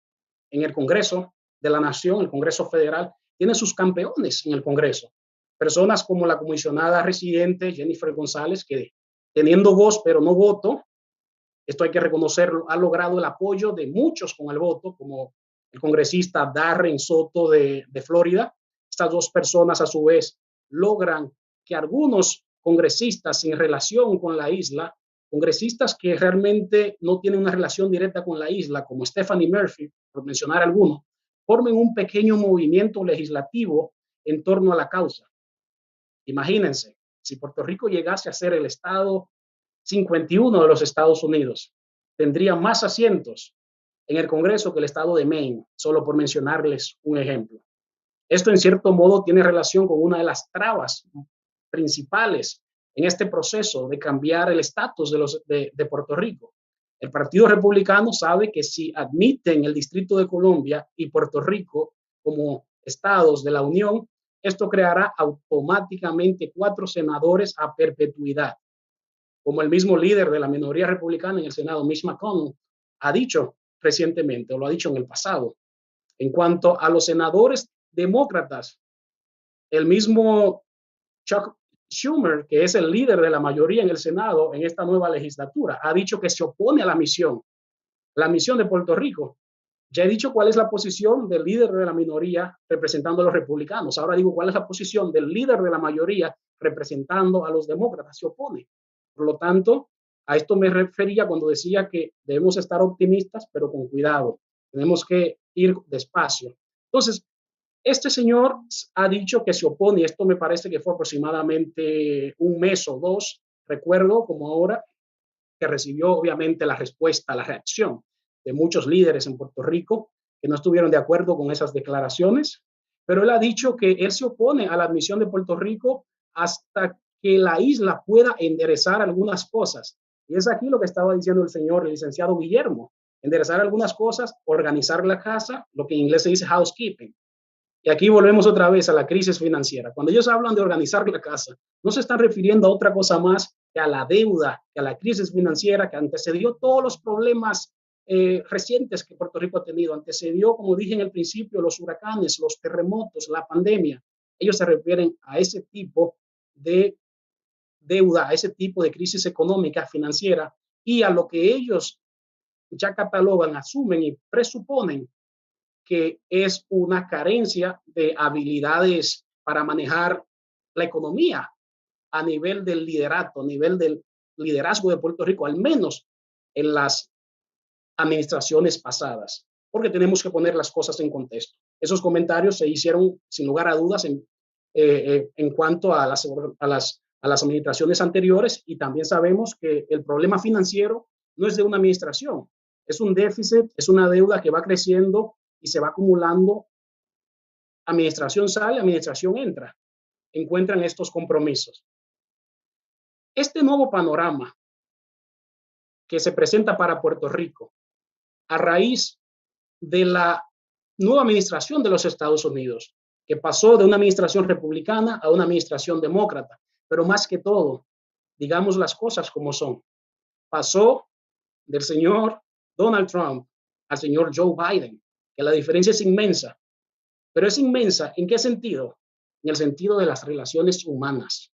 en el Congreso de la Nación, el Congreso Federal, tiene sus campeones en el Congreso. Personas como la comisionada residente Jennifer González, que teniendo voz pero no voto, esto hay que reconocerlo, ha logrado el apoyo de muchos con el voto, como el congresista Darren Soto de Florida. Estas dos personas a su vez logran que algunos congresistas en relación con la isla, congresistas que realmente no tienen una relación directa con la isla, como Stephanie Murphy, por mencionar algunos, formen un pequeño movimiento legislativo en torno a la causa. Imagínense, si Puerto Rico llegase a ser el estado 51 de los Estados Unidos, tendría más asientos en el Congreso que el estado de Maine, solo por mencionarles un ejemplo. Esto en cierto modo tiene relación con una de las trabas principales en este proceso de cambiar el estatus de Puerto Rico. El Partido Republicano sabe que si admiten el Distrito de Columbia y Puerto Rico como estados de la Unión, esto creará automáticamente 4 senadores a perpetuidad. Como el mismo líder de la minoría republicana en el Senado, Mitch McConnell, ha dicho recientemente, o lo ha dicho en el pasado. En cuanto a los senadores demócratas, el mismo Chuck Schumer, que es el líder de la mayoría en el Senado en esta nueva legislatura, ha dicho que se opone a la misión de Puerto Rico. Ya he dicho cuál es la posición del líder de la minoría representando a los republicanos. Ahora digo cuál es la posición del líder de la mayoría representando a los demócratas. Se opone. Por lo tanto, a esto me refería cuando decía que debemos estar optimistas, pero con cuidado. Tenemos que ir despacio. Entonces, este señor ha dicho que se opone. Esto me parece que fue aproximadamente un mes o dos. Recuerdo como ahora que recibió obviamente la respuesta, la reacción de muchos líderes en Puerto Rico que no estuvieron de acuerdo con esas declaraciones, pero él ha dicho que él se opone a la admisión de Puerto Rico hasta que la isla pueda enderezar algunas cosas. Y es aquí lo que estaba diciendo el señor, el licenciado Guillermo, enderezar algunas cosas, organizar la casa, lo que en inglés se dice housekeeping. Y aquí volvemos otra vez a la crisis financiera. Cuando ellos hablan de organizar la casa, no se están refiriendo a otra cosa más que a la deuda, que a la crisis financiera que antecedió todos los problemas recientes que Puerto Rico ha tenido. Antecedió, como dije en el principio, los huracanes, los terremotos, la pandemia. Ellos se refieren a ese tipo de deuda, a ese tipo de crisis económica, financiera, y a lo que ellos ya catalogan, asumen y presuponen que es una carencia de habilidades para manejar la economía a nivel del liderato, a nivel del liderazgo de Puerto Rico, al menos en las administraciones pasadas, porque tenemos que poner las cosas en contexto. Esos comentarios se hicieron sin lugar a dudas en cuanto a las administraciones anteriores, y también sabemos que el problema financiero no es de una administración, es un déficit, es una deuda que va creciendo y se va acumulando. Administración sale, administración entra, encuentran estos compromisos. Este nuevo panorama que se presenta para Puerto Rico a raíz de la nueva administración de los Estados Unidos, que pasó de una administración republicana a una administración demócrata, pero más que todo, digamos las cosas como son, pasó del señor Donald Trump al señor Joe Biden, que la diferencia es inmensa. Pero es inmensa, ¿en qué sentido? En el sentido de las relaciones humanas.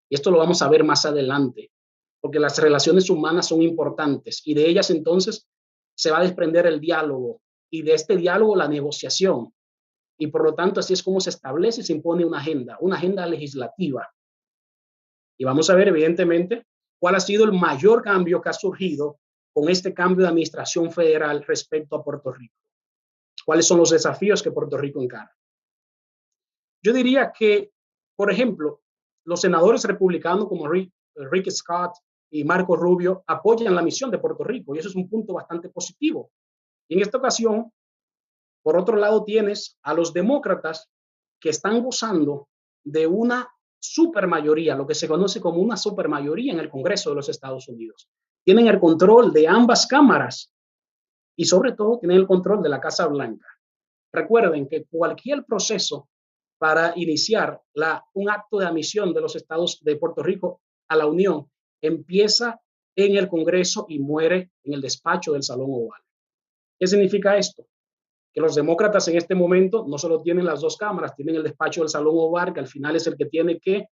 Y esto lo vamos a ver más adelante, porque las relaciones humanas son importantes y de ellas entonces se va a desprender el diálogo y de este diálogo la negociación. Y por lo tanto así es como se establece y se impone una agenda legislativa. Y vamos a ver evidentemente cuál ha sido el mayor cambio que ha surgido con este cambio de administración federal respecto a Puerto Rico. ¿Cuáles son los desafíos que Puerto Rico encara? Yo diría que, por ejemplo, los senadores republicanos como Rick Scott y Marco Rubio apoyan la misión de Puerto Rico, y eso es un punto bastante positivo. Y en esta ocasión, por otro lado, tienes a los demócratas que están gozando de una supermayoría, lo que se conoce como una supermayoría en el Congreso de los Estados Unidos. Tienen el control de ambas cámaras y sobre todo tienen el control de la Casa Blanca. Recuerden que cualquier proceso para iniciar un acto de admisión de los estados de Puerto Rico a la Unión empieza en el Congreso y muere en el despacho del Salón Oval. ¿Qué significa esto? Que los demócratas en este momento no solo tienen las dos cámaras, tienen el despacho del Salón Oval, que al final es el que tiene que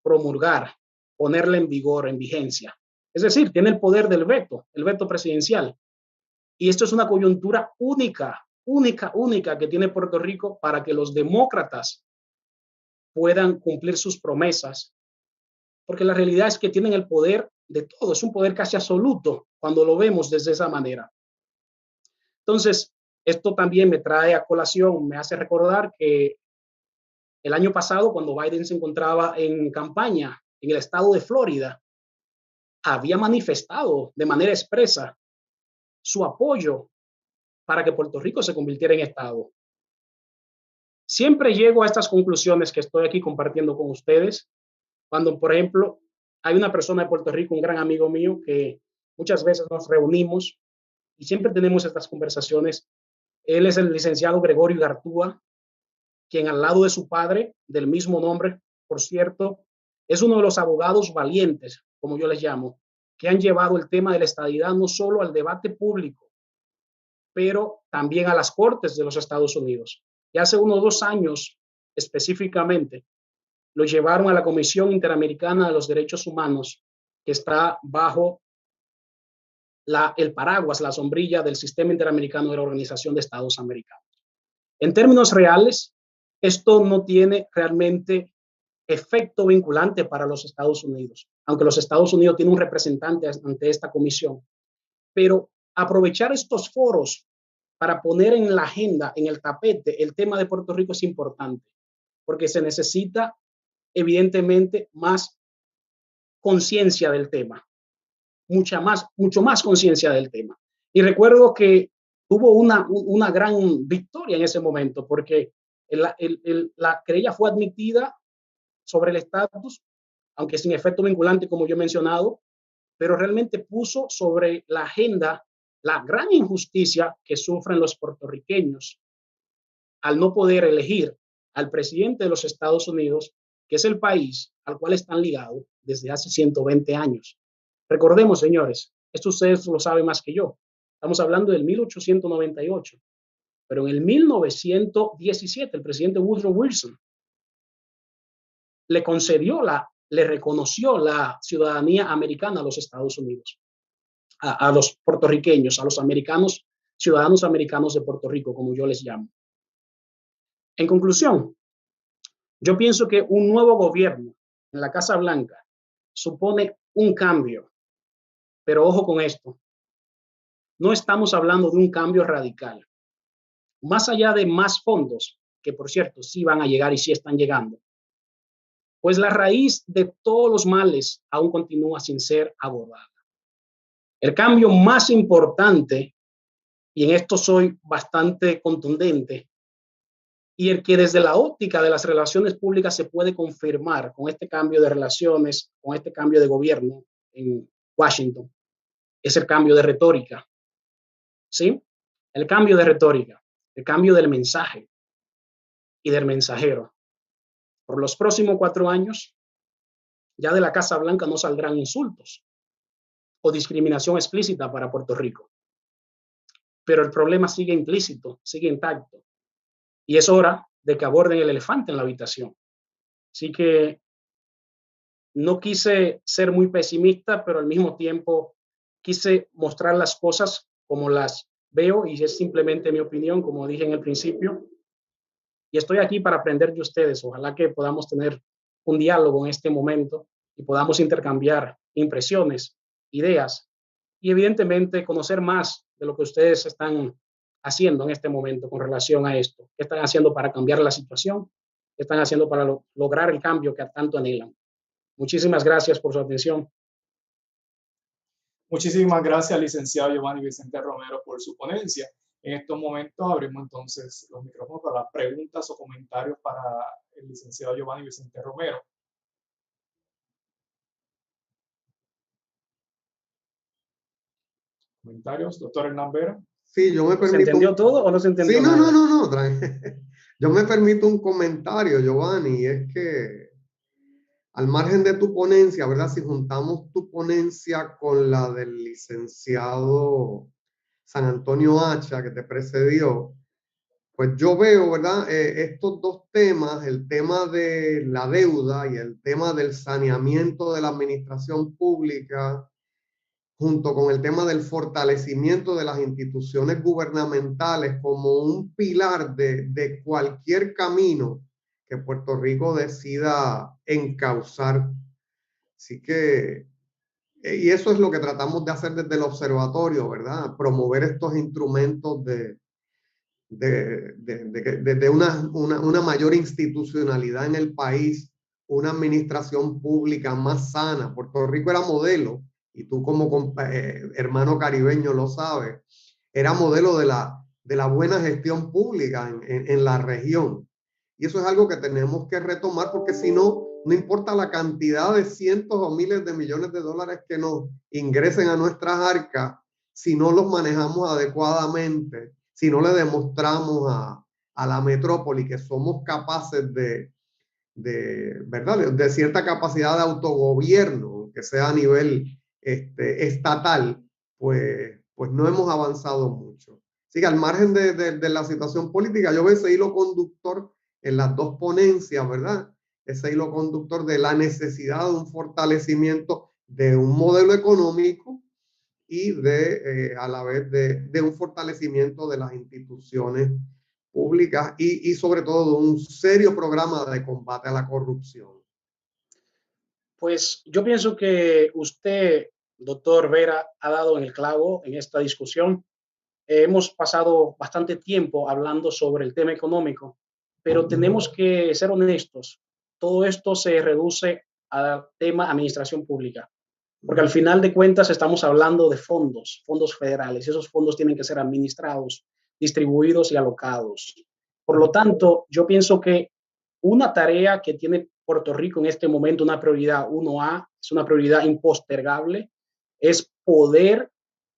promulgar, ponerla en vigor, en vigencia. Es decir, tiene el poder del veto, el veto presidencial. Y esto es una coyuntura única que tiene Puerto Rico para que los demócratas puedan cumplir sus promesas, porque la realidad es que tienen el poder de todo, es un poder casi absoluto cuando lo vemos desde esa manera. Entonces, esto también me trae a colación, me hace recordar que el año pasado, cuando Biden se encontraba en campaña en el estado de Florida, había manifestado de manera expresa su apoyo para que Puerto Rico se convirtiera en estado. Siempre llego a estas conclusiones que estoy aquí compartiendo con ustedes cuando, por ejemplo, hay una persona de Puerto Rico, un gran amigo mío, que muchas veces nos reunimos y siempre tenemos estas conversaciones. Él es el licenciado Gregorio Gartúa, quien al lado de su padre, del mismo nombre, por cierto, es uno de los abogados valientes, como yo les llamo, que han llevado el tema de la estadidad no solo al debate público, pero también a las cortes de los Estados Unidos. Y hace unos 2 años, específicamente, lo llevaron a la Comisión Interamericana de los Derechos Humanos, que está bajo el paraguas, la sombrilla del Sistema Interamericano de la Organización de Estados Americanos. En términos reales, esto no tiene realmente efecto vinculante para los Estados Unidos, aunque los Estados Unidos tienen un representante ante esta comisión. Pero aprovechar estos foros para poner en la agenda, en el tapete, el tema de Puerto Rico es importante, porque se necesita evidentemente más conciencia del tema, mucho más conciencia del tema. Y recuerdo que tuvo una gran victoria en ese momento, porque la querella fue admitida sobre el estatus, aunque sin efecto vinculante, como yo he mencionado, pero realmente puso sobre la agenda la gran injusticia que sufren los puertorriqueños al no poder elegir al presidente de los Estados Unidos, que es el país al cual están ligados desde hace 120 años. Recordemos, señores, esto ustedes lo saben más que yo. Estamos hablando del 1898, pero en el 1917 el presidente Woodrow Wilson le reconoció la ciudadanía americana a los Estados Unidos, a los puertorriqueños, a los americanos, ciudadanos americanos de Puerto Rico, como yo les llamo. En conclusión, yo pienso que un nuevo gobierno en la Casa Blanca supone un cambio, pero ojo con esto, no estamos hablando de un cambio radical. Más allá de más fondos, que por cierto sí van a llegar y sí están llegando, pues la raíz de todos los males aún continúa sin ser abordada. El cambio más importante, y en esto soy bastante contundente, y el que desde la óptica de las relaciones públicas se puede confirmar con este cambio de relaciones, con este cambio de gobierno en Washington, es el cambio de retórica. ¿Sí? El cambio de retórica, el cambio del mensaje y del mensajero. Por los próximos 4 años, ya de la Casa Blanca no saldrán insultos o discriminación explícita para Puerto Rico. Pero el problema sigue implícito, sigue intacto. Y es hora de que aborden el elefante en la habitación. Así que no quise ser muy pesimista, pero al mismo tiempo quise mostrar las cosas como las veo y es simplemente mi opinión, como dije en el principio. Y estoy aquí para aprender de ustedes. Ojalá que podamos tener un diálogo en este momento y podamos intercambiar impresiones, ideas y evidentemente conocer más de lo que ustedes están haciendo en este momento con relación a esto. ¿Qué están haciendo para cambiar la situación? ¿Qué están haciendo para lograr el cambio que tanto anhelan? Muchísimas gracias por su atención. Muchísimas gracias, licenciado Giovanni Vicente Romero, por su ponencia. En estos momentos abrimos entonces los micrófonos para preguntas o comentarios para el licenciado Giovanni Vicente Romero. ¿Comentarios, doctor Hernán Vera? Sí, yo me permito. ¿Se entendió todo o no se entendió nada? nada? No. Yo me permito un comentario, Giovanni, es que al margen de tu ponencia, ¿verdad? Si juntamos tu ponencia con la del licenciado San Antonio Hacha, que te precedió, pues yo veo, ¿verdad? Estos dos temas, el tema de la deuda y el tema del saneamiento de la administración pública, junto con el tema del fortalecimiento de las instituciones gubernamentales como un pilar de cualquier camino que Puerto Rico decida encauzar. Así que, y eso es lo que tratamos de hacer desde el observatorio, ¿verdad? Promover estos instrumentos de una mayor institucionalidad en el país, una administración pública más sana. Puerto Rico era modelo, y tú como hermano caribeño lo sabes, era modelo de la buena gestión pública en la región. Y eso es algo que tenemos que retomar, porque si no, no importa la cantidad de cientos o miles de millones de dólares que nos ingresen a nuestras arcas, si no los manejamos adecuadamente, si no le demostramos a la metrópoli que somos capaces ¿verdad? de cierta capacidad de autogobierno, que sea a nivel estatal, pues no hemos avanzado mucho. Así que al margen de la situación política, yo veo ese hilo conductor en las dos ponencias, ¿verdad? ese hilo conductor de la necesidad de un fortalecimiento de un modelo económico y a la vez de un fortalecimiento de las instituciones públicas y sobre todo de un serio programa de combate a la corrupción. Pues yo pienso que usted, doctor Vera, ha dado en el clavo en esta discusión. Hemos pasado bastante tiempo hablando sobre el tema económico, pero tenemos que ser honestos. Todo esto se reduce al tema administración pública, porque al final de cuentas estamos hablando de fondos federales, y esos fondos tienen que ser administrados, distribuidos y alocados. Por lo tanto, yo pienso que una tarea que tiene Puerto Rico en este momento, una prioridad 1A, es una prioridad impostergable, es poder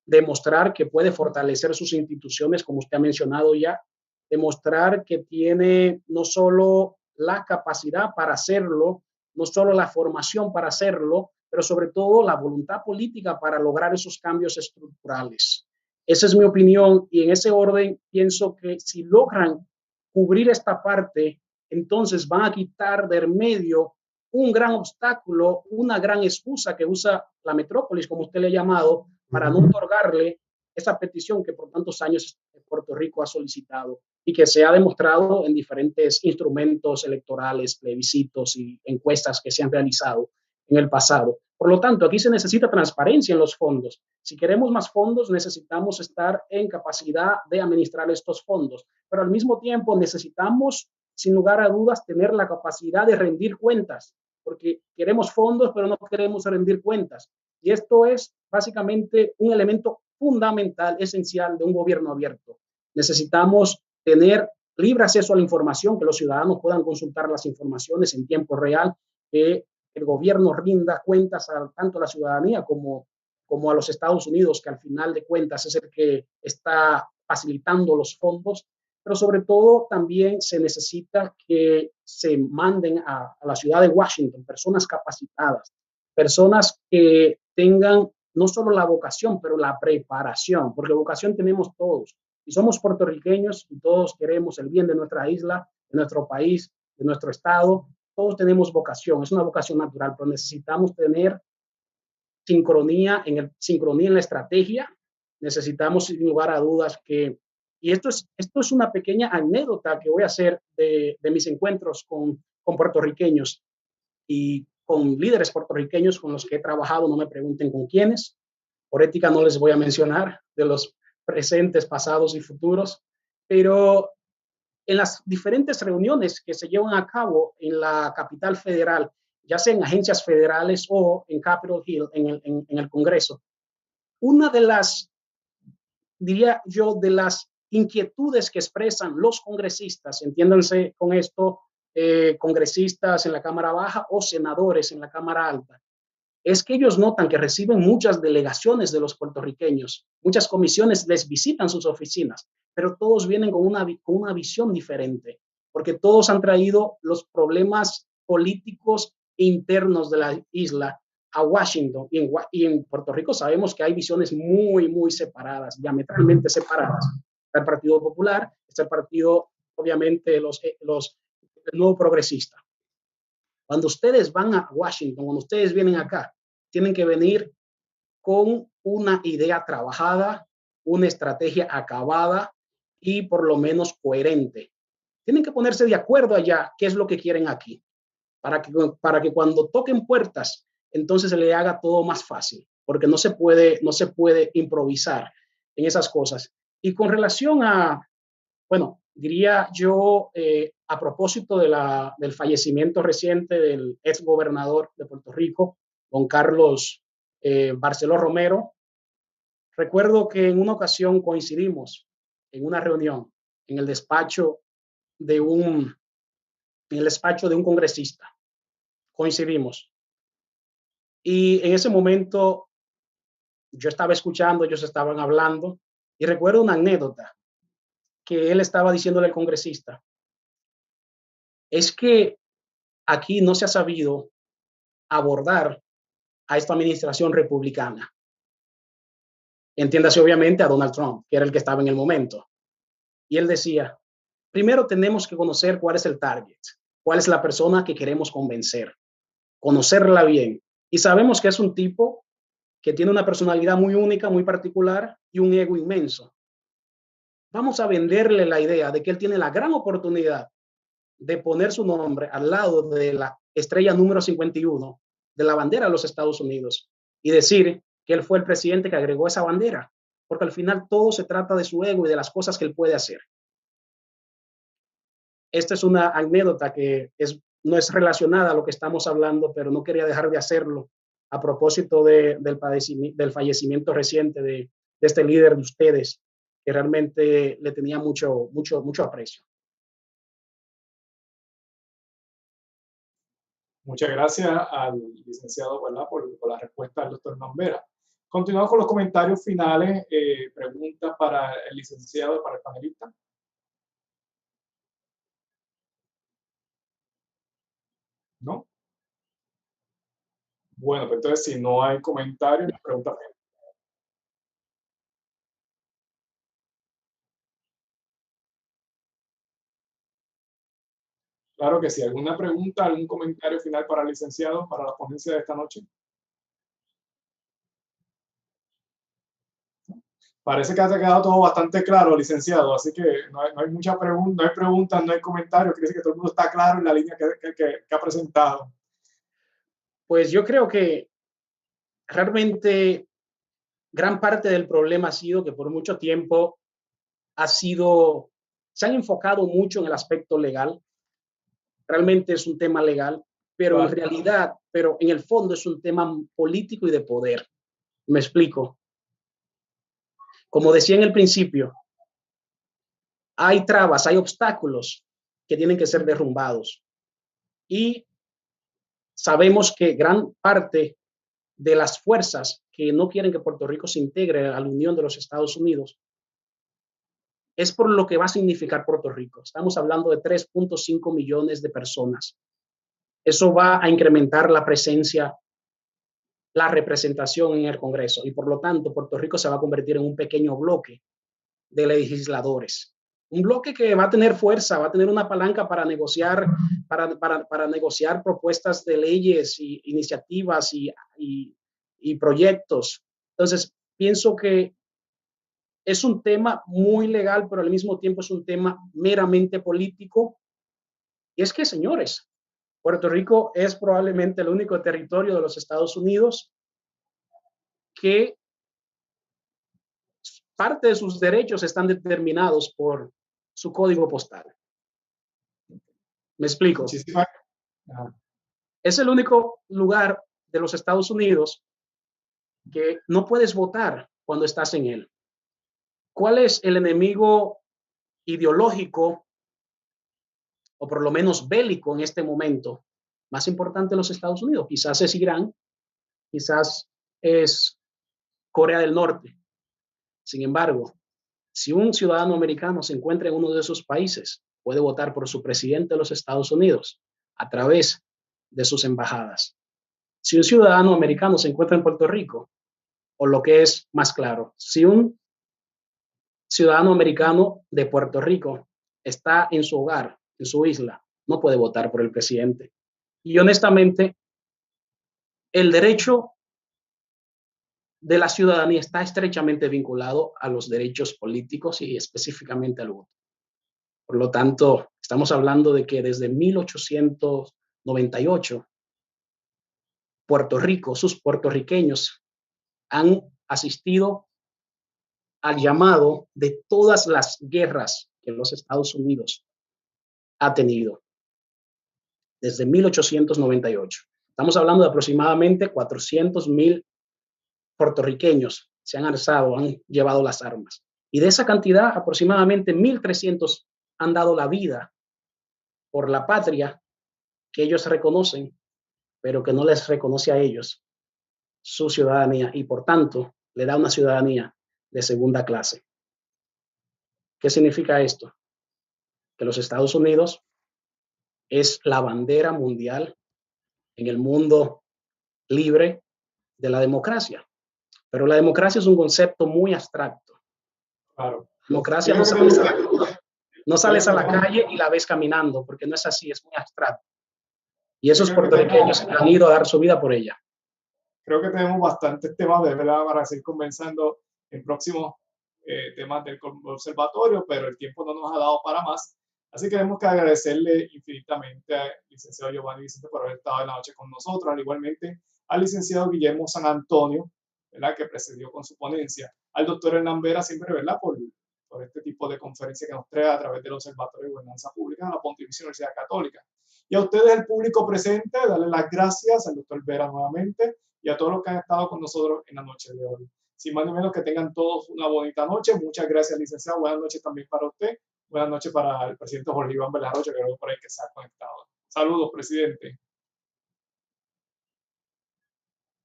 demostrar que puede fortalecer sus instituciones, como usted ha mencionado ya, demostrar que tiene no solo la capacidad para hacerlo, no solo la formación para hacerlo, pero sobre todo la voluntad política para lograr esos cambios estructurales. Esa es mi opinión y en ese orden pienso que si logran cubrir esta parte, entonces van a quitar de en medio un gran obstáculo, una gran excusa que usa la metrópolis, como usted le ha llamado, para no otorgarle esa petición que por tantos años Puerto Rico ha solicitado y que se ha demostrado en diferentes instrumentos electorales, plebiscitos y encuestas que se han realizado en el pasado. Por lo tanto, aquí se necesita transparencia en los fondos. Si queremos más fondos, necesitamos estar en capacidad de administrar estos fondos, pero al mismo tiempo necesitamos, sin lugar a dudas, tener la capacidad de rendir cuentas, porque queremos fondos, pero no queremos rendir cuentas. Y esto es básicamente un elemento fundamental, esencial de un gobierno abierto. Necesitamos tener libre acceso a la información, que los ciudadanos puedan consultar las informaciones en tiempo real, que el gobierno rinda cuentas tanto a la ciudadanía como a los Estados Unidos, que al final de cuentas es el que está facilitando los fondos, pero sobre todo también se necesita que se manden a la ciudad de Washington personas capacitadas, personas que tengan no solo la vocación, pero la preparación, porque vocación tenemos todos. Y somos puertorriqueños y todos queremos el bien de nuestra isla, de nuestro país, de nuestro estado. Todos tenemos vocación, es una vocación natural, pero necesitamos tener sincronía en la estrategia. Necesitamos, sin lugar a dudas, y esto es una pequeña anécdota que voy a hacer de mis encuentros con puertorriqueños y con líderes puertorriqueños con los que he trabajado. No me pregunten con quiénes, por ética no les voy a mencionar de los presentes, pasados y futuros, pero en las diferentes reuniones que se llevan a cabo en la capital federal, ya sea en agencias federales o en Capitol Hill, en el Congreso, una de las, diría yo, de las inquietudes que expresan los congresistas, entiéndanse con esto, congresistas en la Cámara Baja o senadores en la Cámara Alta, es que ellos notan que reciben muchas delegaciones de los puertorriqueños, muchas comisiones les visitan sus oficinas, pero todos vienen con una visión diferente, porque todos han traído los problemas políticos internos de la isla a Washington, y en Puerto Rico sabemos que hay visiones muy, muy separadas, diametralmente separadas. Está el Partido Popular, está el partido, obviamente, el Nuevo Progresista. Cuando ustedes van a Washington, cuando ustedes vienen acá, tienen que venir con una idea trabajada, una estrategia acabada y por lo menos coherente. Tienen que ponerse de acuerdo allá qué es lo que quieren aquí, para que cuando toquen puertas, entonces se le haga todo más fácil, porque no se puede improvisar en esas cosas. Y con relación a, bueno, diría yo, a propósito del fallecimiento reciente del ex gobernador de Puerto Rico, don Carlos Barceló Romero, recuerdo que en una ocasión coincidimos en una reunión en el despacho de un congresista. Coincidimos. Y en ese momento yo estaba escuchando, ellos estaban hablando, y recuerdo una anécdota que él estaba diciéndole al congresista. Es que aquí no se ha sabido abordar a esta administración republicana. Entiéndase obviamente a Donald Trump, que era el que estaba en el momento. Y él decía, primero tenemos que conocer cuál es el target. cuál es la persona que queremos convencer, conocerla bien. Y sabemos que es un tipo que tiene una personalidad muy única, muy particular y un ego inmenso. Vamos a venderle la idea de que él tiene la gran oportunidad de poner su nombre al lado de la estrella número 51 de la bandera de los Estados Unidos y decir que él fue el presidente que agregó esa bandera, porque al final todo se trata de su ego y de las cosas que él puede hacer. Esta es una anécdota que no es relacionada a lo que estamos hablando, pero no quería dejar de hacerlo a propósito del fallecimiento reciente de este líder de ustedes, que realmente le tenía mucho aprecio. Muchas gracias al licenciado, ¿verdad?, por la respuesta del doctor Nombera. Continuamos con los comentarios finales. Preguntas para el licenciado, para el panelista. ¿No? Bueno, pues entonces si no hay comentarios, preguntas. Claro que sí. ¿Alguna pregunta, algún comentario final para el licenciado, para la ponencia de esta noche? Parece que ha quedado todo bastante claro, licenciado, así que no hay mucha pregunta, no hay preguntas, no hay comentarios, quiere decir que todo el mundo está claro en la línea que ha presentado. Pues yo creo que realmente gran parte del problema ha sido que por mucho tiempo se han enfocado mucho en el aspecto legal. Realmente es un tema legal, pero en realidad, pero en el fondo es un tema político y de poder. Me explico. Como decía en el principio, hay trabas, hay obstáculos que tienen que ser derrumbados. Y sabemos que gran parte de las fuerzas que no quieren que Puerto Rico se integre a la Unión de los Estados Unidos es por lo que va a significar Puerto Rico. Estamos hablando de 3.5 millones de personas. Eso va a incrementar la presencia, la representación en el Congreso y por lo tanto Puerto Rico se va a convertir en un pequeño bloque de legisladores. Un bloque que va a tener fuerza, va a tener una palanca para negociar, para negociar propuestas de leyes y iniciativas y proyectos. Entonces, pienso que es un tema muy legal, pero al mismo tiempo es un tema meramente político. Y es que, señores, Puerto Rico es probablemente el único territorio de los Estados Unidos que parte de sus derechos están determinados por su código postal. ¿Me explico? Es el único lugar de los Estados Unidos que no puedes votar cuando estás en él. ¿Cuál es el enemigo ideológico o por lo menos bélico en este momento más importante de los Estados Unidos? Quizás es Irán, quizás es Corea del Norte. Sin embargo, si un ciudadano americano se encuentra en uno de esos países, puede votar por su presidente de los Estados Unidos a través de sus embajadas. Si un ciudadano americano se encuentra en Puerto Rico, o lo que es más claro, si un ciudadano americano de Puerto Rico está en su hogar, en su isla, no puede votar por el presidente. Y honestamente, el derecho de la ciudadanía está estrechamente vinculado a los derechos políticos y específicamente al voto. Por lo tanto, estamos hablando de que desde 1898, Puerto Rico, sus puertorriqueños han asistido al llamado de todas las guerras que los Estados Unidos ha tenido desde 1898. Estamos hablando de aproximadamente 400,000 puertorriqueños se han alzado, han llevado las armas. Y de esa cantidad, aproximadamente 1,300 han dado la vida por la patria que ellos reconocen, pero que no les reconoce a ellos su ciudadanía y por tanto le da una ciudadanía de segunda clase. ¿Qué significa esto? Que los Estados Unidos es la bandera mundial en el mundo libre de la democracia. Pero la democracia es un concepto muy abstracto. Claro. Democracia No sales a la calle y la ves caminando, porque no es así, es muy abstracto. Y esos puertorriqueños han ido a dar su vida por ella. Creo que tenemos bastantes temas de verdad para seguir conversando en próximos temas del observatorio, pero el tiempo no nos ha dado para más. Así que tenemos que agradecerle infinitamente al licenciado Giovanni Vicente por haber estado en la noche con nosotros, igualmente al licenciado Guillermo San Antonio, ¿verdad?, que precedió con su ponencia, al doctor Hernán Vera, siempre, ¿verdad?, por este tipo de conferencia que nos trae a través del Observatorio de Gobernanza Pública de la Pontificia Universidad Católica. Y a ustedes, el público presente, darle las gracias al doctor Vera nuevamente y a todos los que han estado con nosotros en la noche de hoy. Sin más ni menos, que tengan todos una bonita noche. Muchas gracias, licenciado. Buenas noches también para usted. Buenas noches para el presidente Jorge Iván Belarrocha, que creo por ahí que se ha conectado. Saludos, presidente.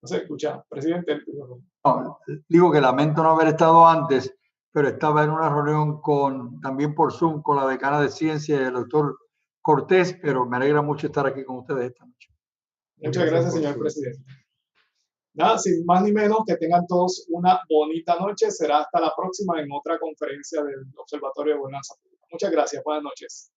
No se escucha, presidente. No, digo que lamento no haber estado antes, pero estaba en una reunión también por Zoom con la decana de ciencia y el doctor Cortés, pero me alegra mucho estar aquí con ustedes esta noche. Muchas gracias, señor presidente. Nada, sin más ni menos, que tengan todos una bonita noche. Será hasta la próxima en otra conferencia del Observatorio de Gobernanza Pública. Muchas gracias. Buenas noches.